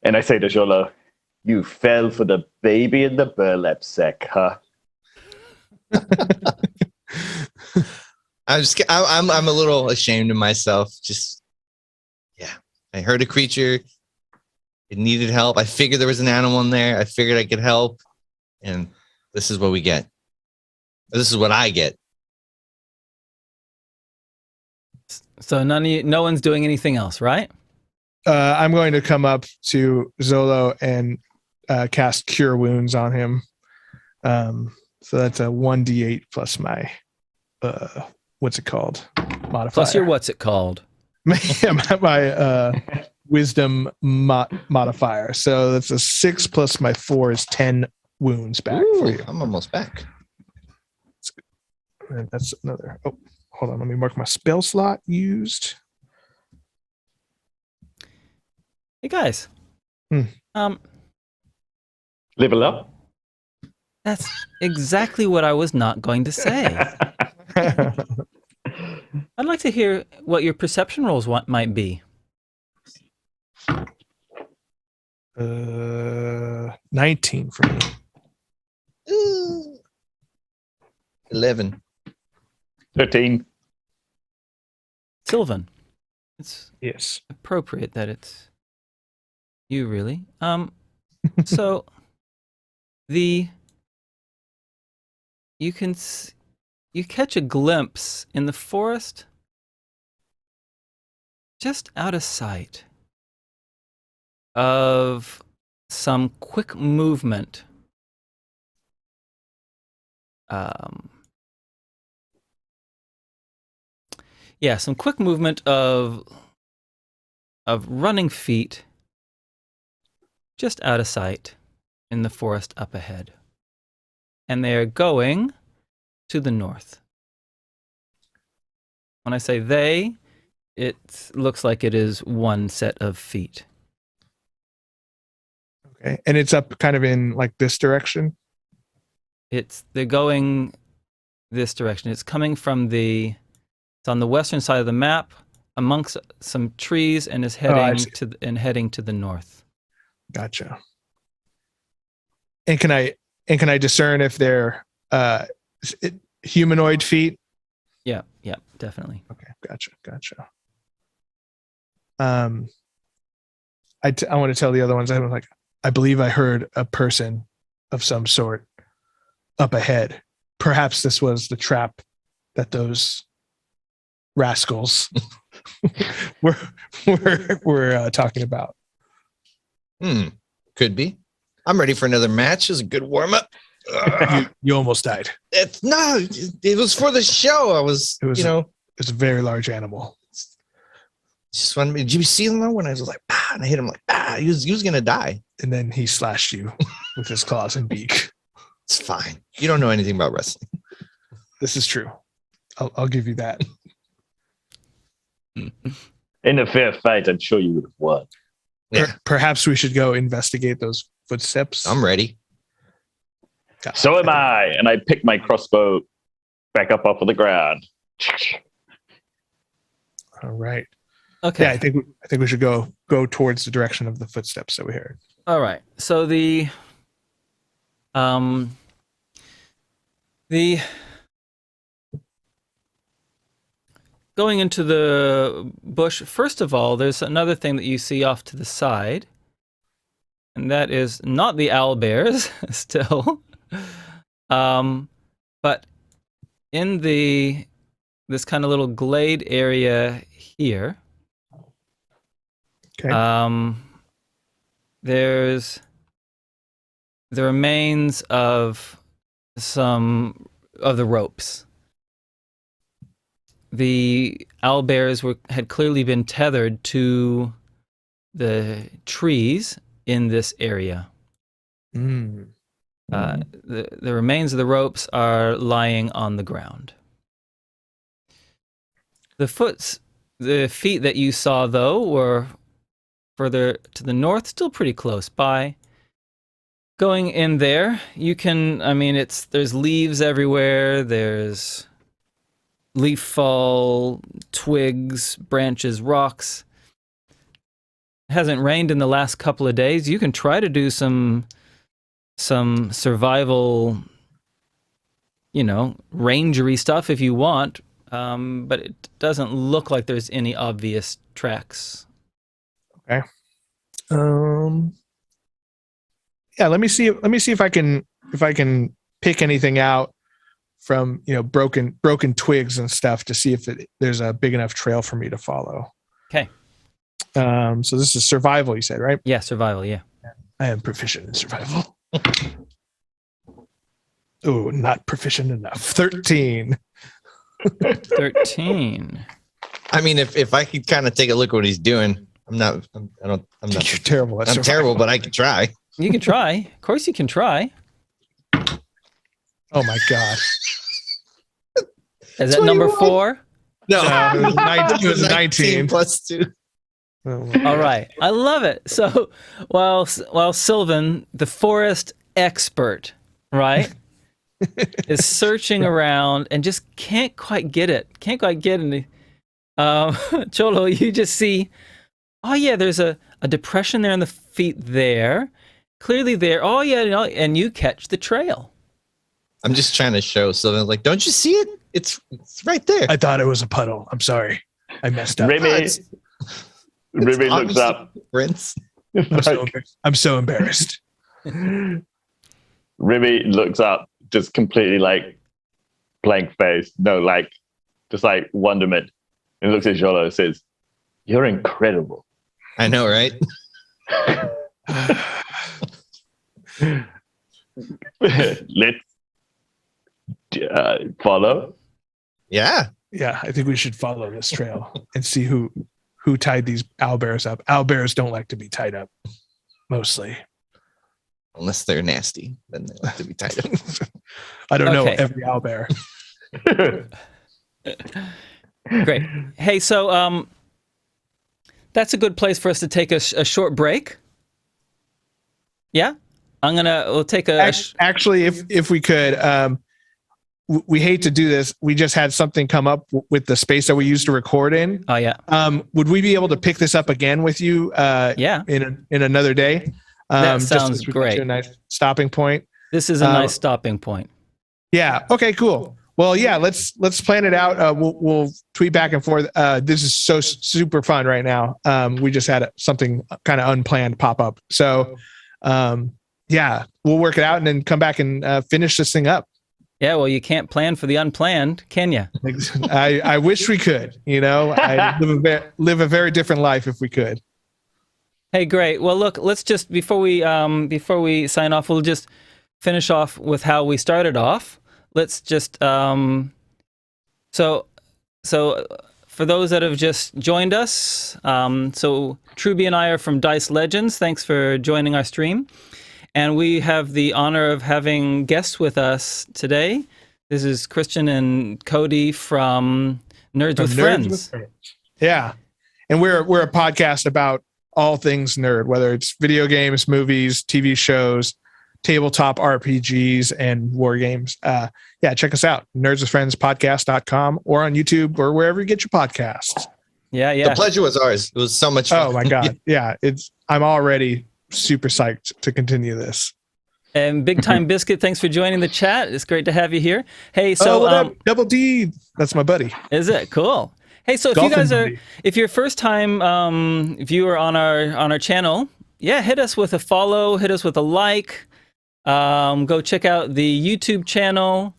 D: and I say to Cholo, "You fell for the baby in the burlap sack, huh?"
C: I'm a little ashamed of myself. I heard a creature. It needed help. I figured there was an animal in there. I figured I could help, and this is what we get. This is what I get.
A: So no one's doing anything else, right?
B: I'm going to come up to Zolo and cast Cure Wounds on him. So that's a 1d8 plus my what's it called? Modifier.
A: Plus your what's it called?
B: my wisdom modifier. So that's a 6 plus my 4 is 10 wounds back.
C: Ooh,
B: for you.
C: I'm almost back.
B: And that's another. Oh, hold on. Let me mark my spell slot used.
A: Hey guys.
D: Level up.
A: That's exactly what I was not going to say. I'd like to hear what your perception rolls might be.
B: 19 for me.
C: Ooh. 11.
D: 13.
A: Sylvan. It's
B: Yes.
A: appropriate that it's you, really. So you catch a glimpse in the forest, just out of sight, of some quick movement. Some quick movement of running feet, just out of sight in the forest up ahead. And they are going to the north. When I say they, it looks like it is one set of feet.
B: Okay. And it's up kind of in like this direction?
A: They're going this direction. It's coming from it's on the western side of the map, amongst some trees, and is heading to the north.
B: Gotcha. And can I discern if they're humanoid feet?
A: Yeah, definitely.
B: Okay, gotcha. I want to tell the other ones. I was like, I believe I heard a person of some sort up ahead. Perhaps this was the trap that those rascals were talking about.
C: Could be. I'm ready for another match. It was a good warm up.
B: You almost died.
C: It was for the show. It was a very large animal. Just wanted me. Did you see him when I was like, and I hit him like, he was gonna die.
B: And then he slashed you with his claws and beak.
C: It's fine. You don't know anything about wrestling.
B: This is true. I'll give you that.
D: In a fair fight, I'm sure you would have won.
C: Yeah.
B: Perhaps we should go investigate those footsteps.
C: I'm ready.
D: So am I. And I pick my crossbow back up off of the ground.
B: All right.
A: Okay.
B: Yeah, I think we should go towards the direction of the footsteps that we heard.
A: All right. So the going into the bush, first of all, there's another thing that you see off to the side, and that is not the owlbears still, but in this kind of little glade area here.
B: Okay.
A: There's the remains of some of the ropes. The owlbears had clearly been tethered to the trees in this area.
B: Mm.
A: The remains of the ropes are lying on the ground. The feet that you saw, though, were further to the north, still pretty close by. Going in there, you can, there's leaves everywhere, there's leaf fall, twigs, branches, rocks. It hasn't rained in the last couple of days. You can try to do some survival, rangery stuff if you want, but it doesn't look like there's any obvious tracks.
B: Okay. Yeah, let me see if I can pick anything out from broken twigs and stuff to see if there's a big enough trail for me to follow.
A: Okay.
B: So this is survival, you said, right?
A: Yeah, survival. Yeah.
B: I am proficient in survival. Oh, not proficient enough. 13.
A: 13.
C: I mean, if I could kind of take a look at what he's doing, I'm not.
B: You're terrible.
C: I'm terrible, but I can try.
A: You can try. Of course, you can try.
B: Oh my god!
A: Is that number 4?
C: No,
B: it was 19
C: plus 2.
A: All right, I love it. So, while Sylvan, the forest expert, right, is searching around and just can't quite get it. Can't quite get any. Cholo, you just see. Oh yeah, there's a depression there in the feet there. Clearly there. Oh yeah, and you catch the trail.
C: I'm just trying to show Sylvan, like, don't you see it? It's right there.
B: I thought it was a puddle. I'm sorry. I messed up.
D: Remy looks up.
C: Prince.
B: I'm so embarrassed.
D: Remy looks up, just completely like blank face. No, like just like wonderment. And looks at Jolo and says, "You're incredible."
C: I know, right?
D: Let's follow.
C: Yeah.
B: Yeah, I think we should follow this trail and see who tied these owlbears up. Owlbears don't like to be tied up, mostly.
C: Unless they're nasty, then they like to be tied up.
B: I don't know every owlbear.
A: Great. Hey, so that's a good place for us to take a short break. Yeah, we'll take a.
B: Actually, if we could, we hate to do this. We just had something come up with the space that we used to record in.
A: Oh yeah.
B: Would we be able to pick this up again with you?
A: Yeah.
B: In another day.
A: That sounds great.
B: A nice stopping point.
A: This is a nice stopping point.
B: Yeah. Okay. Cool. Well, yeah. Let's plan it out. We'll tweet back and forth. This is so super fun right now. We just had something kind of unplanned pop up. So, yeah, we'll work it out and then come back and finish this thing up.
A: Yeah. Well, you can't plan for the unplanned, can you?
B: I wish we could. I'd live a very different life if we could.
A: Hey, great. Well, look, let's just before we sign off, we'll just finish off with how we started off. Let's just so for those that have just joined us, so Truby and I are from Dice Legenz. Thanks for joining our stream. And we have the honor of having guests with us today. This is Christian and Cody from Nerds with Friends.
B: Yeah. And we're a podcast about all things nerd, whether it's video games, movies, TV shows, tabletop RPGs, and war games. Check us out, nerdswithfriendspodcast.com, or on YouTube, or wherever you get your podcasts.
A: Yeah.
C: The pleasure was ours. It was so much fun.
B: Oh my God. Yeah. I'm already super psyched to continue this.
A: And Big Time Biscuit, thanks for joining the chat. It's great to have you here. Hey, so
B: Double D, that's my buddy.
A: Is it cool? Hey, so if you're first time viewer on our channel, hit us with a follow, hit us with a like. Go check out the YouTube channel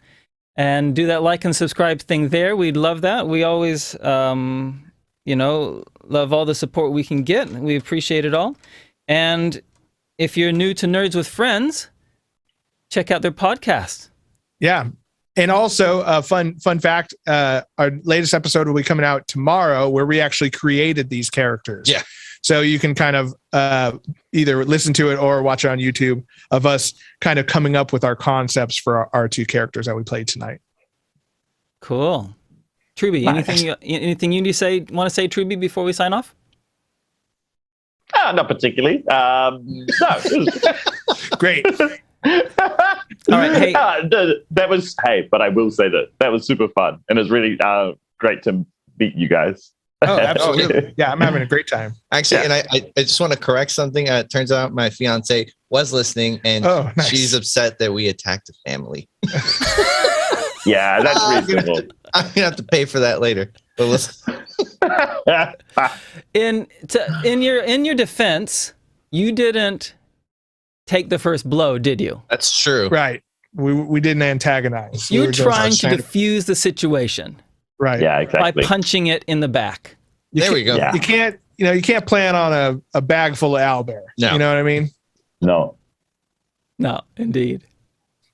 A: and do that like and subscribe thing there. We'd love that. We always, love all the support we can get. We appreciate it all. And if you're new to Nerds with Friends, check out their podcast.
B: Yeah. And also a fun fact, our latest episode will be coming out tomorrow, where we actually created these characters.
C: Yeah.
B: So you can kind of either listen to it or watch it on YouTube of us kind of coming up with our concepts for our two characters that we played tonight.
A: Cool. Truby, anything you want to say, Truby, before we sign off?
D: Not particularly. No.
B: Great.
A: All right. Hey,
D: but I will say that was super fun, and it's really great to meet you guys.
B: Oh, absolutely. Yeah, I'm having a great time.
C: Actually, and I just want to correct something. It turns out my fiance was listening, and
B: nice.
C: She's upset that we attacked a family.
D: Yeah, that's reasonable.
C: I'm going to have to pay for that later. But listen.
A: In your defense, you didn't take the first blow, did you?
C: That's true.
B: Right. We didn't antagonize.
A: You're trying to diffuse the situation.
B: Right.
D: Yeah, exactly.
A: By punching it in the back.
C: There we go.
B: Yeah. You can't plan on a bag full of owlbear.
C: No.
B: You know what I mean?
D: No,
A: indeed.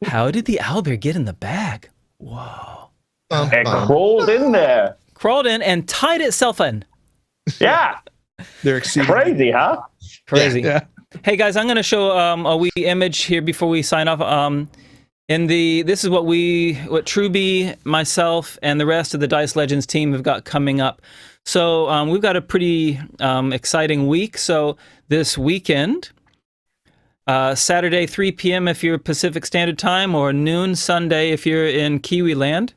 A: How did the owlbear get in the bag? Whoa.
D: It crawled in there.
A: Crawled in and tied itself in.
D: Yeah.
B: They're exceeding
D: crazy, huh?
A: Crazy.
B: Yeah.
A: Hey guys, I'm going to show a wee image here before we sign off. This is what Truby, myself, and the rest of the Dice Legenz team have got coming up. So we've got a pretty exciting week. So this weekend, Saturday 3 p.m. if you're Pacific Standard Time, or noon Sunday if you're in Kiwi Land,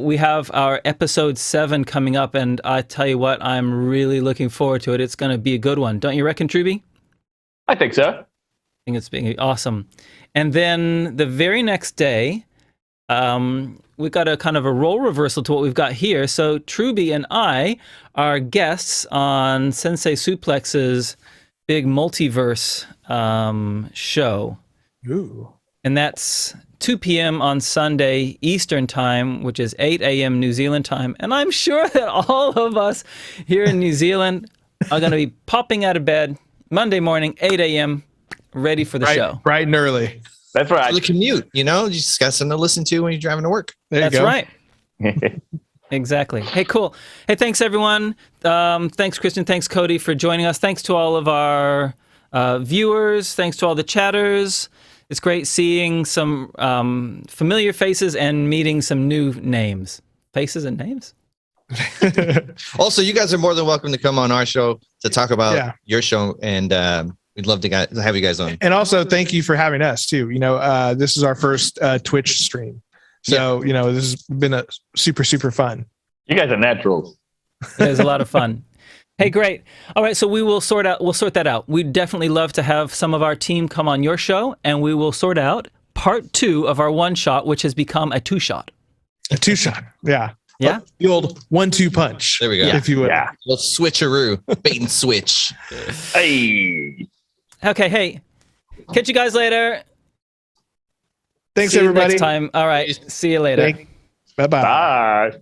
A: we have our episode 7 coming up, and I tell you what, I'm really looking forward to it. It's going to be a good one, don't you reckon, Truby?
D: I think so.
A: I think it's being awesome. And then the very next day, we've got a kind of a role reversal to what we've got here. So Truby and I are guests on Sensei Suplex's big multiverse show.
B: Ooh.
A: And that's 2 p.m. on Sunday Eastern Time, which is 8 a.m. New Zealand time. And I'm sure that all of us here in New Zealand are going to be popping out of bed Monday morning, 8 a.m., ready for the show.
B: Bright and early.
D: That's right.
C: For the commute, you just got something to listen to when you're driving to work.
A: That's right. Exactly. Hey, cool. Hey, thanks, everyone. Thanks, Christian. Thanks, Cody, for joining us. Thanks to all of our viewers. Thanks to all the chatters. It's great seeing some familiar faces and meeting some new names. Faces and names?
C: Also, you guys are more than welcome to come on our show to talk about your show, and we'd love to have you guys on.
B: And also, thank you for having us too. This is our first Twitch stream, so this has been a super fun.
D: You guys are naturals.
A: It was a lot of fun. Hey, great. All right, so we'll sort that out. We'd definitely love to have some of our team come on your show, and we will sort out part 2 of our one shot, which has become a 2-shot.
B: A 2-shot, yeah.
A: Yeah.
B: The old 1-2 punch.
C: There we go.
B: If you would.
D: Yeah.
C: Little switcheroo, bait and switch.
D: Hey.
A: Okay, hey. Catch you guys later.
B: Thanks,
A: See you
B: everybody.
A: next time. All right. See you later.
B: Bye-bye.
D: Bye.